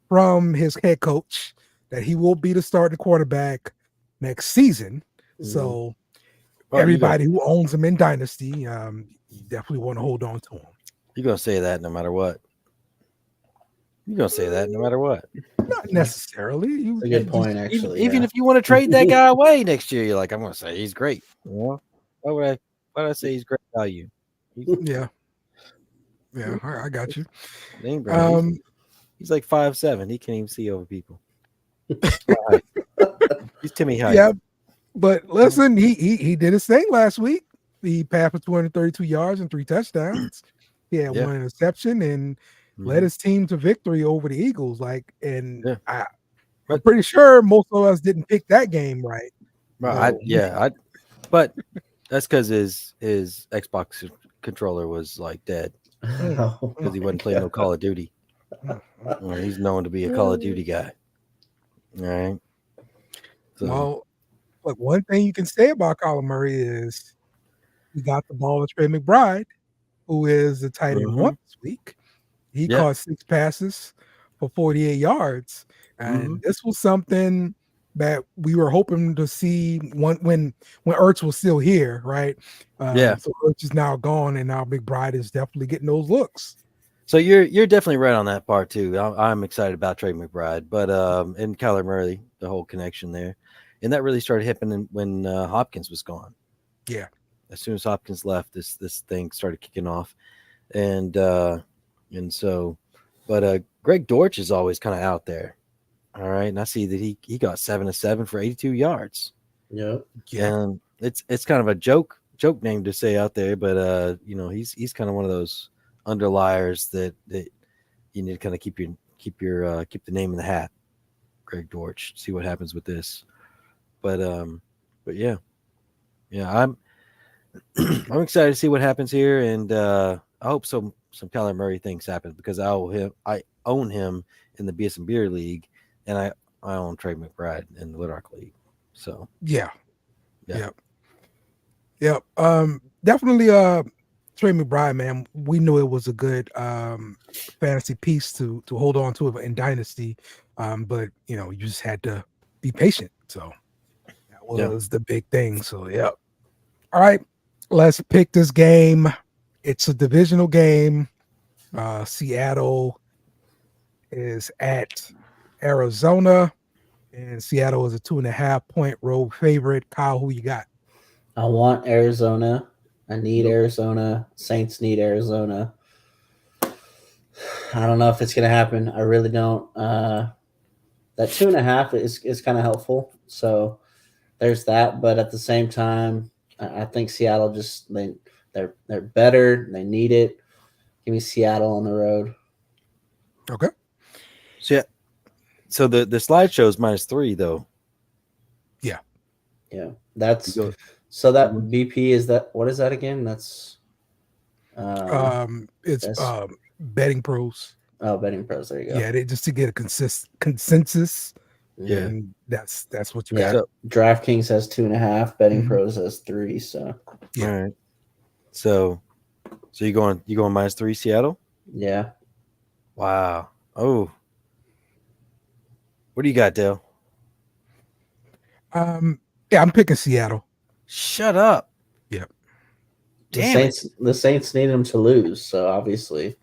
from his head coach that he will be the starting quarterback next season. So everybody who owns him in Dynasty, you definitely want to hold on to him. You're going to say that no matter what. Not necessarily. That's a good point, actually. Even if you want to trade that guy away next year, you're like, I'm going to say he's great. Why would I say he's great value? Yeah, I got you. He's like 5'7". He can't even see over people. He's Timmy Hyde. Yeah, but listen, he did his thing last week. He passed for 232 yards and 3 touchdowns. He had 1 interception and led his team to victory over the Eagles. I'm pretty sure most of us didn't pick that game right. But that's because his Xbox controller was dead because he wasn't playing no Call of Duty. He's known to be a Call of Duty guy. All right. So, one thing you can say about Kyler Murray is he got the ball to Trey McBride, who is the tight end 1 this week. He caught 6 passes for 48 yards. And this was something that we were hoping to see when Ertz was still here, right? So Ertz is now gone, and now McBride is definitely getting those looks. So you're definitely right on that part too. I'm excited about Trey McBride, but and Kyler Murray, the whole connection there, and that really started happening when Hopkins was gone. Yeah, as soon as Hopkins left, this thing started kicking off, and so, but Greg Dortch is always kind of out there. All right, and I see that he got 7 of 7 for 82 yards. Yeah, and it's kind of a joke name to say out there, but he's kind of one of those underliers that you need to kind of keep the name in the hat. Greg Dortch. See what happens with this. But yeah, I'm I'm excited to see what happens here, and I hope some Kyler Murray things happen because I own him in the BS and Beer League, and I own Trey McBride in the Little Rock League. So yeah. Definitely Trey McBride, man. We knew it was a good fantasy piece to hold on to in Dynasty. But you just had to be patient. So that was the big thing. So yeah. All right. Let's pick this game. It's a divisional game. Seattle is at Arizona, and Seattle is a 2.5-point road favorite. Kyle, who you got? I want Arizona. I need Arizona. Saints need Arizona. I don't know if it's going to happen. I really don't. That 2.5 is kind of helpful. So there's that. But at the same time, I think Seattle they're better. They need it. Give me Seattle on the road. Okay. So the slideshow is -3 though. Yeah. That's so that BP is that. What is that again? That's it's Betting Pros. Oh, Betting Pros. There you go. Yeah, just to get a consensus. Yeah, and that's what you got. So DraftKings has 2.5. Betting Pros has 3. So yeah. All right. So you going -3 Seattle? Yeah. Wow. Oh. What do you got, Dale? Yeah, I'm picking Seattle. Shut up. Yeah. The Saints need them to lose, so obviously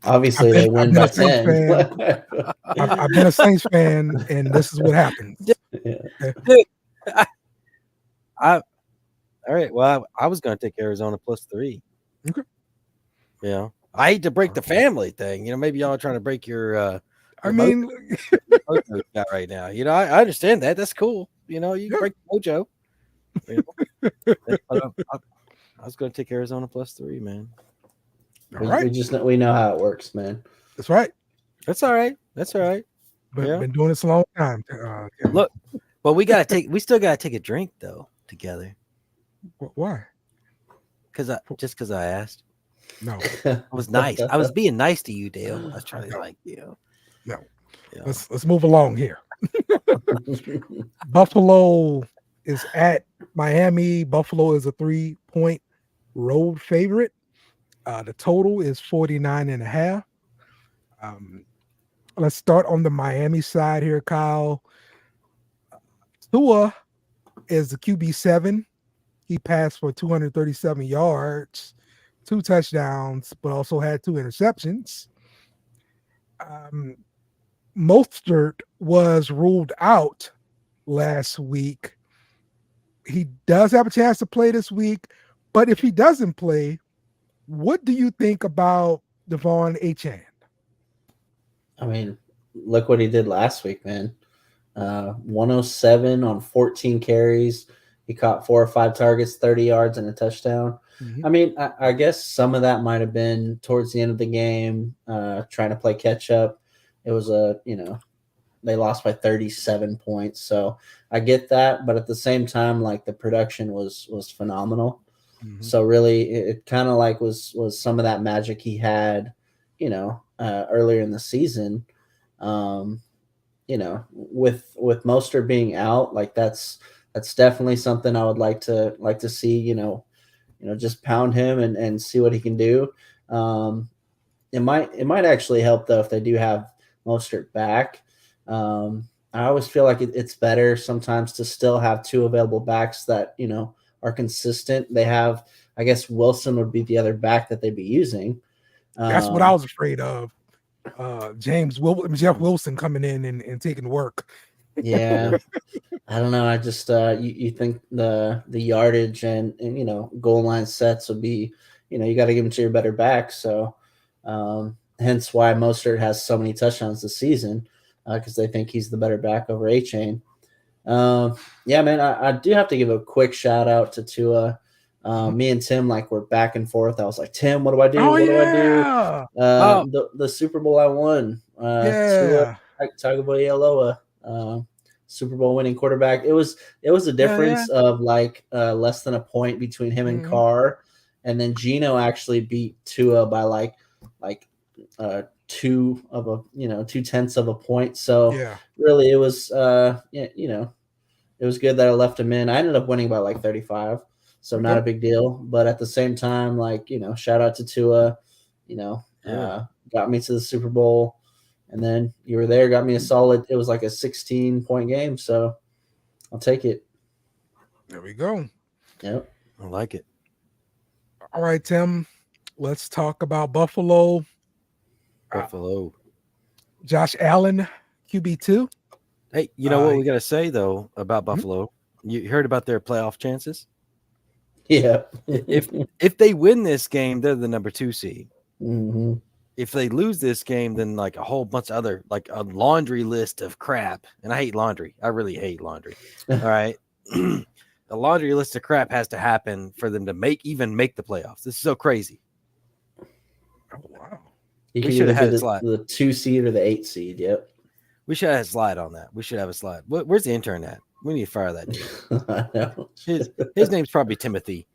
they win by 10. I've been a Saints fan, and this is what happens. Yeah. All right. Well, I was going to take Arizona +3. Okay. Yeah. I hate to break the family thing. Maybe y'all are trying to break your. I mean, got right now. I understand that. That's cool. You can break the mojo. I was going to take Arizona +3, man. We know how it works, man. That's right. That's all right. Been doing this a long time. Look, but we still gotta take a drink though together. Why? Because I asked. No, I was nice. I was being nice to you, Dale. I was trying to No. Let's move along here. Buffalo is at Miami. Buffalo is a 3-point road favorite. The total is 49.5. Let's start on the Miami side here, Kyle. Tua is the QB7. He passed for 237 yards, 2 touchdowns, but also had 2 interceptions. Mostert was ruled out last week. He does have a chance to play this week, but if he doesn't play, what do you think about Devon Achane? I mean, look what he did last week, man. 107 on 14 carries. He caught 4 or 5 targets, 30 yards, and a touchdown. I mean, I guess some of that might have been towards the end of the game, trying to play catch up. It was they lost by 37 points. So I get that. But at the same time, the production was phenomenal. So really it kind of was some of that magic he had, earlier in the season. With Mostert being out, that's definitely something I would like to see, just pound him and see what he can do. It might actually help though if they do have Mostert back. I always feel like it's better sometimes to still have 2 available backs that are consistent. They have, I guess Wilson would be the other back that they'd be using. That's what I was afraid of. Jeff Wilson coming in and taking work. Yeah. I don't know. I just you think the yardage and goal line sets would be, you got to give them to your better back. So hence why Mostert has so many touchdowns this season, because they think he's the better back over Achane. Yeah, man, I do have to give a quick shout out to Tua. Me and Tim were back and forth. I was like, Tim, what do I do? Oh, what yeah. do I do? The Super Bowl I won. Yeah. Tagovailoa, Super Bowl winning quarterback. It was a difference of like less than a point between him and Carr, and then Geno actually beat Tua by like 2/10 of a point. So really, it was it was good that I left him in. I ended up winning by like 35, so not a big deal. But at the same time, like shout out to Tua, got me to the Super Bowl. And then you were there, got me a solid. It was like a 16-point game, so I'll take it. There we go. Yep, I like it. All right, Tim. Let's talk about Buffalo. Josh Allen, QB2. Hey, you know what we got to say though about Buffalo? You heard about their playoff chances? Yeah. if they win this game, they're the number 2 seed. Mm-hmm. If they lose this game, then like a whole bunch of other, like a laundry list of crap. And I hate laundry. I really hate laundry. All right. A laundry list of crap has to happen for them to make the playoffs. This is so crazy. Oh, wow. We should have had the 2 seed or the 8 seed. Yep. We should have a slide on that. We should have a slide. Where's the intern at? We need to fire that dude. I know. His name's probably Timothy.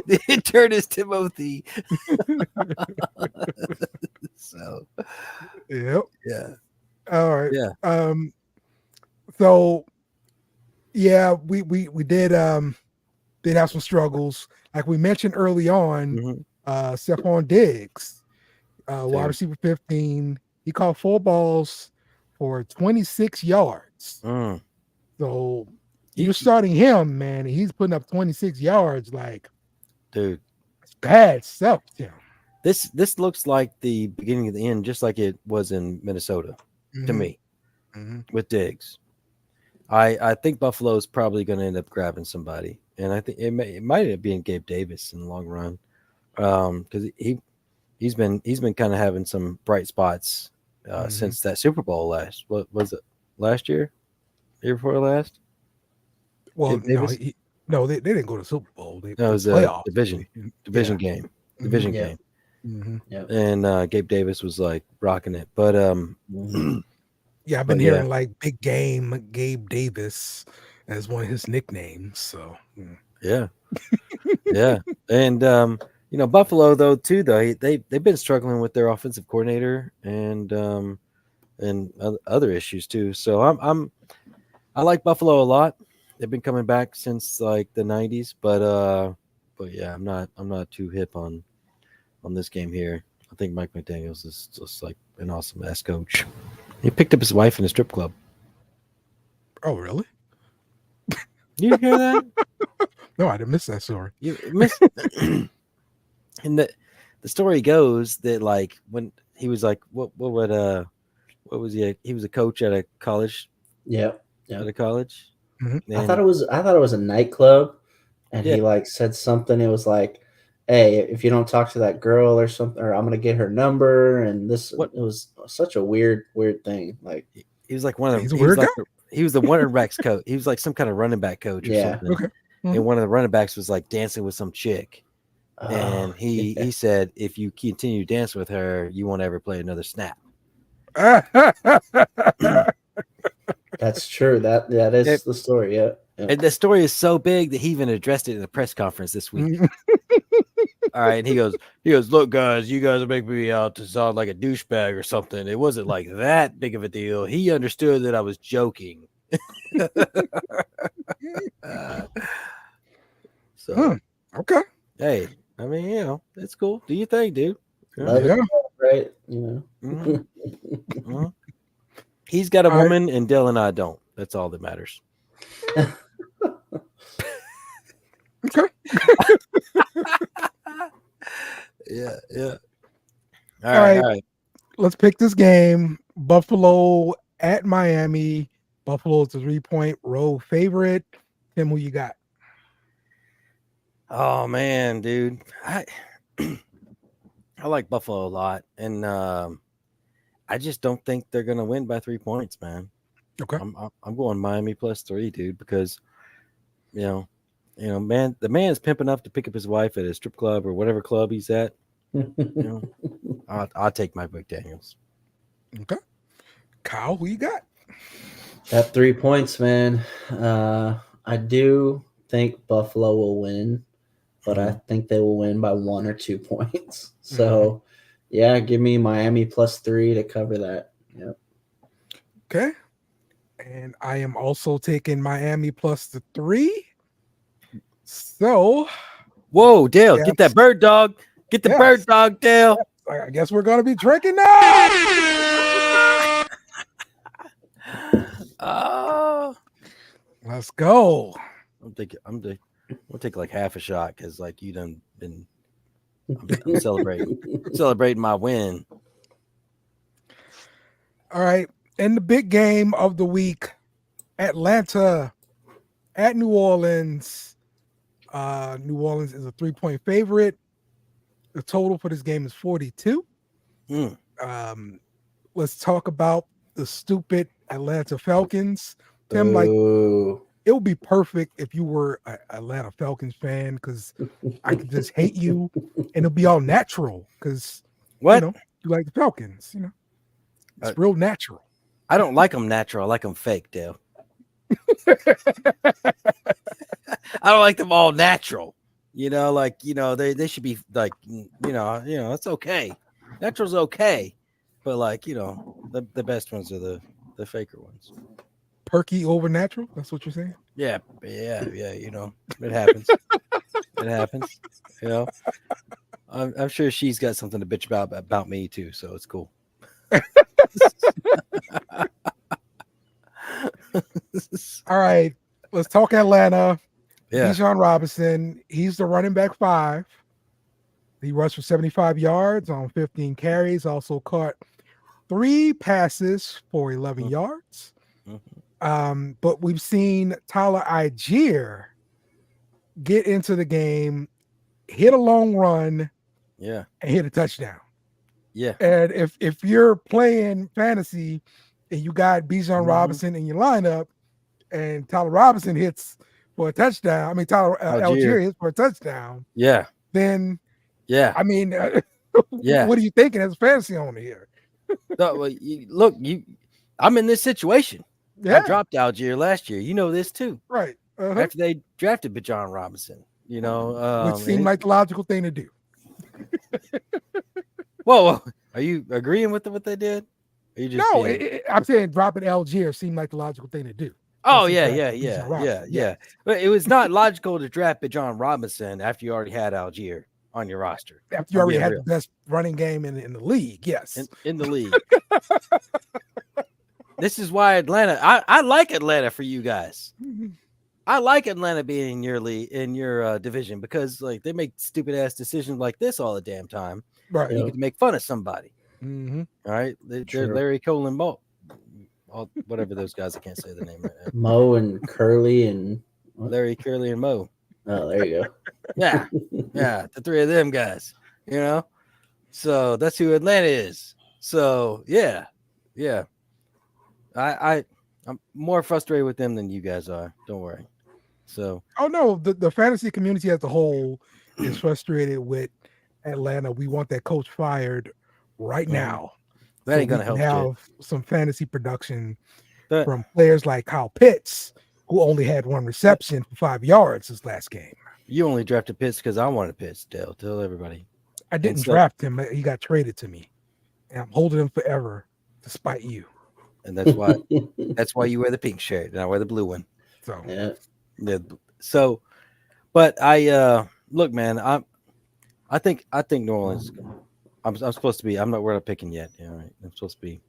The intern is Timothy. So, yep. Yeah. All right. Yeah. So, yeah, we did have some struggles, like we mentioned early on. Stephon Diggs, wide receiver 15, he caught 4 balls for 26 yards. So you're starting him, man, and he's putting up 26 yards. Like, dude, it's bad stuff, Tim. This looks like the beginning of the end, just like it was in Minnesota to me with Diggs. I think Buffalo's probably going to end up grabbing somebody, and I think it might end up being Gabe Davis in the long run, because he's been kind of having some bright spots since that Super Bowl what was it, last year, year before last? Well, no, they didn't go to Super Bowl. It was a division game. And Gabe Davis was like rocking it, but yeah, I've been hearing like Big Game Gabe Davis as one of his nicknames. So yeah. And Buffalo they've been struggling with their offensive coordinator and other issues too. So I like Buffalo a lot. They've been coming back since like the 90s, but yeah, I'm not too hip on this game here. I think Mike McDaniels is just like an awesome ass coach. He picked up his wife in a strip club. Oh, really? You hear that? No, I didn't miss that story. You missed. And the story goes that like when he was like, what was he? He was a coach at a college. Yeah. At a college. Mm-hmm. I thought it was a nightclub, and he like said something. It was like, "Hey, if you don't talk to that girl or something, or I'm gonna get her number." And it was such a weird thing. Like he was like one of the he was the running backs coach. He was like some kind of running back coach or something. Okay. Mm-hmm. And one of the running backs was like dancing with some chick. And he said, if you continue dancing with her, you won't ever play another snap. That's true. That is the story. Yeah. And the story is so big that he even addressed it in a press conference this week. All right. And he goes, look, guys, you guys are making me out to sound like a douchebag or something. It wasn't like that big of a deal. He understood that I was joking. Okay. Hey, I mean, it's cool. Do you think, dude? Love it, right? Mm-hmm. He's got a woman, and Dale and I don't. That's all that matters. Okay. Yeah. All right. Let's pick this game. Buffalo at Miami. Buffalo is a 3-point road favorite. Tim, who you got? Oh man, dude, I like Buffalo a lot, and I just don't think they're gonna win by 3 points, man. Okay, I'm going Miami +3, dude, because man, the man is pimp enough to pick up his wife at a strip club or whatever club he's at. I'll take Mike McDaniels. Okay. Kyle, who you got? At 3 points, man. I do think Buffalo will win, but I think they will win by 1 or 2 points. So, yeah, give me Miami +3 to cover that. Yep. Okay. And I am also taking Miami +3. So, whoa, Dale, get that bird dog. Get the bird dog, Dale. I guess we're going to be drinking now. Let's go. I'm gonna take like half a shot because like you done been. I'm celebrating my win. All right, in the big game of the week, Atlanta at New Orleans. New Orleans is a 3-point favorite. The total for this game is 42. Let's talk about the stupid Atlanta Falcons. Tim, like, it would be perfect if you were an Atlanta Falcons fan because I could just hate you and it'll be all natural because you like the Falcons. It's real natural. I don't like them natural. I like them fake, Dale. I don't like them all natural. They should be like, it's okay. Natural's okay, but like, the best ones are the faker ones. Perky over natural? That's what you're saying? Yeah. It happens. It happens. I'm sure she's got something to bitch about me too, so it's cool. All right, let's talk Atlanta. Yeah. Bijan Robinson, he's the running back 5. He rushed for 75 yards on 15 carries, also caught 3 passes for 11 yards. But we've seen Tyler Algier get into the game, hit a long run, and hit a touchdown. Yeah. And if you're playing fantasy and you got Bijan Robinson in your lineup and Tyler Robinson hits for a touchdown, Tyler Algier hits for a touchdown. Yeah. Then, yeah. What are you thinking as a fantasy owner here? Look, I'm in this situation. Yeah. I dropped Algier last year. You know this too. Right. After they drafted Bijan Robinson, which seemed like the logical thing to do. Whoa, are you agreeing with what they did? Are you just I'm saying dropping Algier seemed like the logical thing to do. Oh, yeah. But it was not logical to draft Bijan Robinson after you already had Algier on your roster. After you already had the best running game in the league, yes. In the league. This is why Atlanta, I like Atlanta for you guys. I like Atlanta being in your league, in your division, because like they make stupid ass decisions like this all the damn time. Right. You can make fun of somebody. Mm-hmm. All right. They're Larry Cole and Mo. Whatever those guys, I can't say the name right now. Mo and Curly and Larry, Curly, and Mo. Oh, there you go. Yeah. The 3 of them guys, So that's who Atlanta is. So yeah. I'm more frustrated with them than you guys are. Don't worry. So no, the fantasy community as a whole is frustrated with Atlanta. We want that coach fired right now. That ain't gonna help. Have some fantasy production from players like Kyle Pitts, who only had 1 reception for 5 yards this last game. You only drafted Pitts because I wanted Pitts, Dale. Tell everybody. I didn't draft him. He got traded to me. And I'm holding him forever despite you. And that's why you wear the pink shirt and I wear the blue one. So So but I look, man, I think New Orleans. I'm supposed to be. We're not picking yet. All right. I'm supposed to be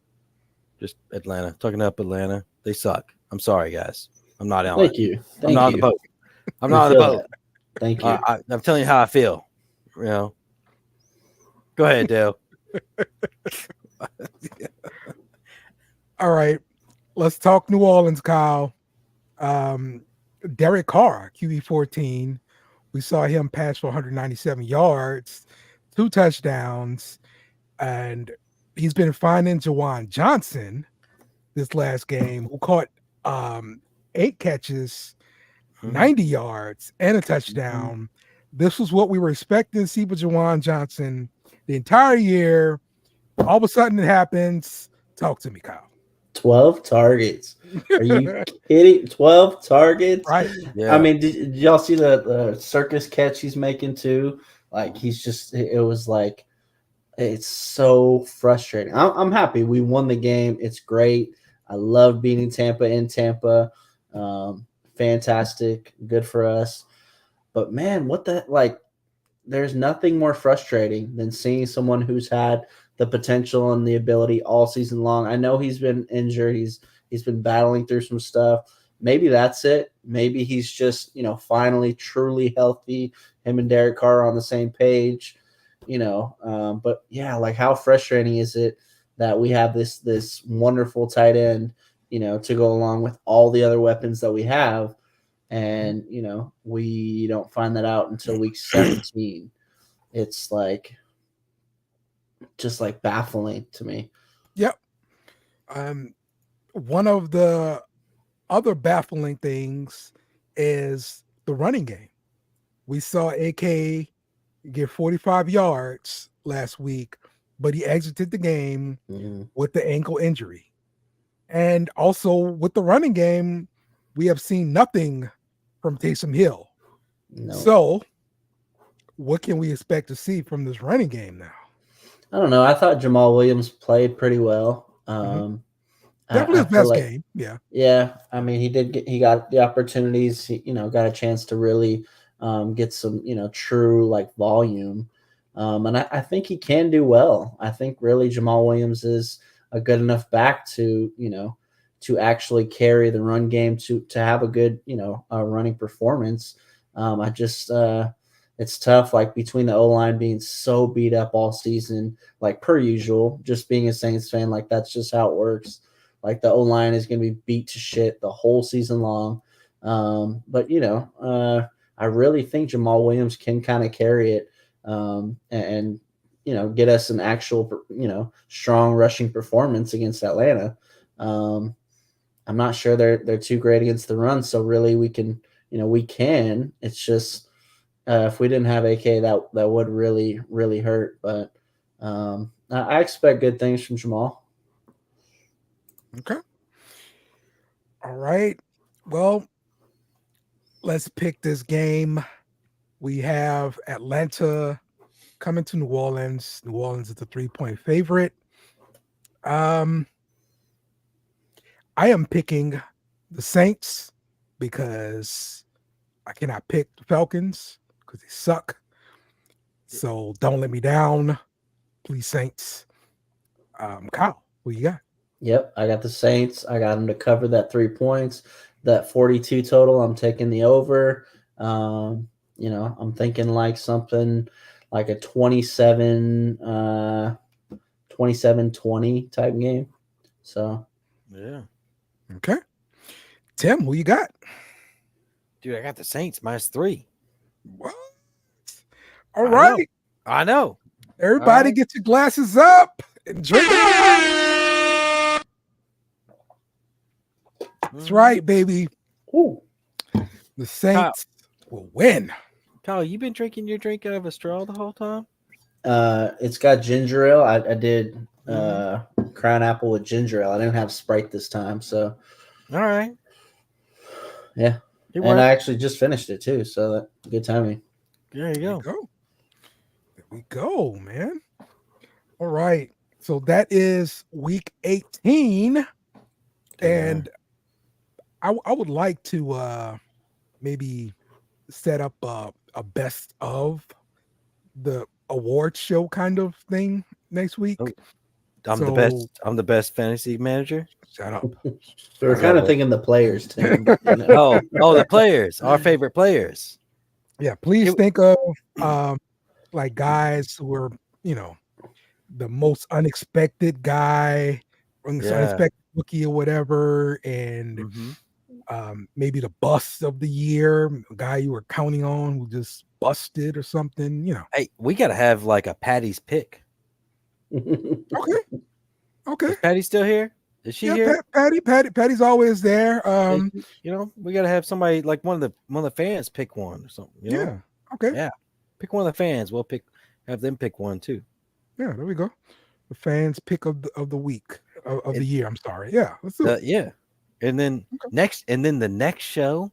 just Atlanta. Talking up Atlanta. They suck. I'm sorry, guys. I'm not on. Thank you. I'm not on the boat. I'm not on the boat. Thank you. I'm telling you how I feel. Go ahead, Dale. All right. Let's talk New Orleans, Kyle. Derek Carr, QB 14. We saw him pass for 197 yards, 2 touchdowns, and he's been finding Jawan Johnson this last game, who caught 8 catches, 90 yards, and a touchdown. this was what we were expecting to see with Jawan Johnson the entire year. All of a sudden it happens. Talk to me, Kyle. 12 targets. Are you kidding? 12 targets? Right. Yeah. I mean, did y'all see the circus catch he's making too? Like, it was like, it's so frustrating. I'm happy we won the game. It's great. I love beating Tampa in Tampa. Fantastic. Good for us. But man, there's nothing more frustrating than seeing someone who's had the potential and the ability all season long. I know he's been injured. He's been battling through some stuff. Maybe that's it. Maybe he's just, finally truly healthy. Him and Derek Carr are on the same page, But yeah, like, how frustrating is it that we have this wonderful tight end, to go along with all the other weapons that we have. And, we don't find that out until week 17. It's just baffling to me. Yep. One of the other baffling things is the running game. We saw AK get 45 yards last week, but he exited the game with the ankle injury. And also with the running game, we have seen nothing from Taysom Hill. No. So what can we expect to see from this running game now? I don't know. I thought Jamal Williams played pretty well. Definitely his best game. Yeah. Yeah. I mean, he got the opportunities, got a chance to really get some, true volume. And I think he can do well. I think really Jamal Williams is a good enough back to, to actually carry the run game, to have a good, running performance. It's tough, between the O-line being so beat up all season, per usual, just being a Saints fan, that's just how it works. The O-line is going to be beat to shit the whole season long. But, I really think Jamal Williams can kind of carry it and get us an actual, strong rushing performance against Atlanta. I'm not sure they're too great against the run. So really we can. It's just if we didn't have AK, that would really, really hurt. But I expect good things from Jamal. Okay. All right. Well, let's pick this game. We have Atlanta coming to New Orleans. New Orleans is a 3-point favorite. I am picking the Saints because I cannot pick the Falcons because they suck. So don't let me down, please, Saints. Kyle, what you got? Yep, I got the Saints. I got them to cover that 3 points, that 42 total. I'm taking the over. I'm thinking something like a 27-20 type game. So, yeah. Okay. Tim, who you got? Dude, I got the Saints -3. What? All right. I know. Everybody get your glasses up and drink it. That's right, baby. Ooh. The Saints will win. Kyle, you been drinking your drink out of a straw the whole time? It's got ginger ale. I did Crown Apple with ginger ale. I didn't have Sprite this time, so all right. Yeah, and I actually just finished it too, so good timing. There you go. There we go, man. All right, so that is week 18, and I would like to maybe set up a best of the award show kind of thing next week. I'm the best fantasy manager. Shut up. We're kind of thinking the players, Tim. Oh, the players, our favorite players. Yeah, please think of guys who are, the most unexpected guy, unexpected rookie or whatever, and maybe the bust of the year, a guy you were counting on who just busted or something, Hey, we gotta have a Patty's pick. Okay. Is Patty still here? Is she here? Patty's always there. We gotta have somebody one of the fans pick one or something. Yeah. Okay. Yeah. Pick one of the fans. We'll have them pick one too. Yeah, there we go. The fans pick of the week of the year. I'm sorry. Yeah, let's do it. Yeah. And then the next show,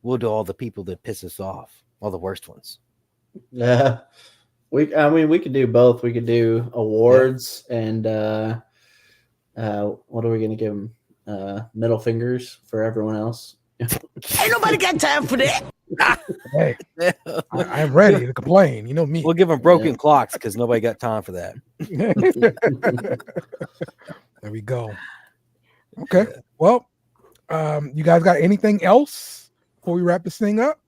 we'll do all the people that piss us off, all the worst ones. Yeah. We could do both. We could do awards and what are we going to give them? Middle fingers for everyone else. Ain't nobody got time for that. Hey, I'm ready to complain. You know me. We'll give them broken clocks because nobody got time for that. There we go. Okay. Well, you guys got anything else before we wrap this thing up?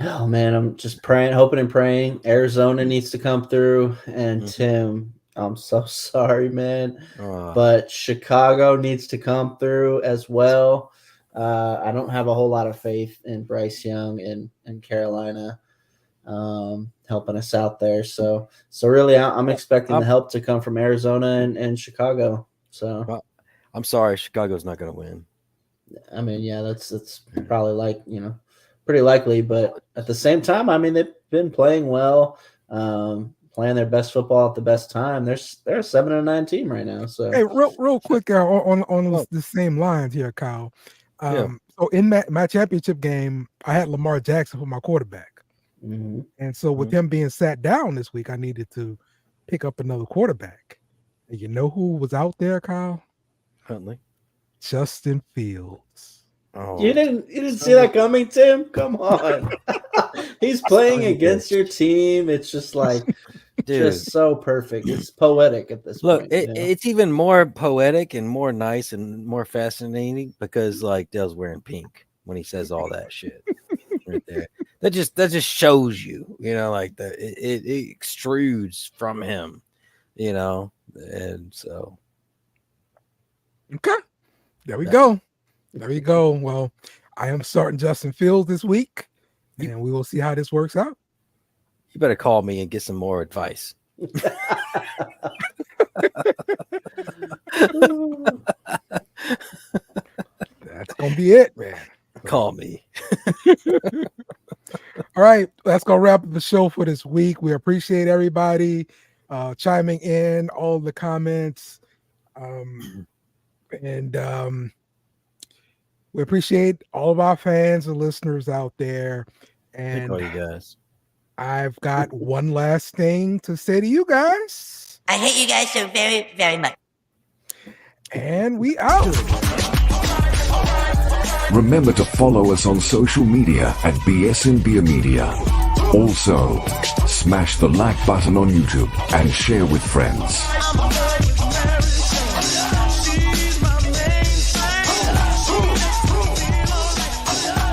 Oh man, I'm just praying, hoping and praying. Arizona needs to come through, and Tim, I'm so sorry, man, but Chicago needs to come through as well. I don't have a whole lot of faith in Bryce Young and Carolina helping us out there. So really, I'm expecting the help to come from Arizona and Chicago. So I'm sorry, Chicago's not going to win. I mean, yeah, that's probably pretty likely, but at the same time, I mean, they've been playing well, playing their best football at the best time. They're a 7-9 team right now. So hey, real quick on the same lines here, Kyle. So in my championship game, I had Lamar Jackson for my quarterback, and so with him being sat down this week, I needed to pick up another quarterback. And you know who was out there, Kyle? Huntley, Justin Fields. Oh. You didn't see that coming, Tim? Come on. He's playing against your team. It's just like just so perfect. It's poetic at this point. It's even more poetic and more nice and more fascinating because like Dale's wearing pink when he says all that shit right there. That just shows you, like it extrudes from him, and so okay. There we go. There you go. Well, I am starting Justin Fields this week, and we will see how this works out. You better call me and get some more advice. That's going to be it, man. Call me. All right. That's going to wrap up the show for this week. We appreciate everybody chiming in, all the comments. We appreciate all of our fans and listeners out there. And all you guys. I've got one last thing to say to you guys. I hate you guys so very, very much. And we out. Remember to follow us on social media at BS and Beer Media. Also, smash the like button on YouTube and share with friends.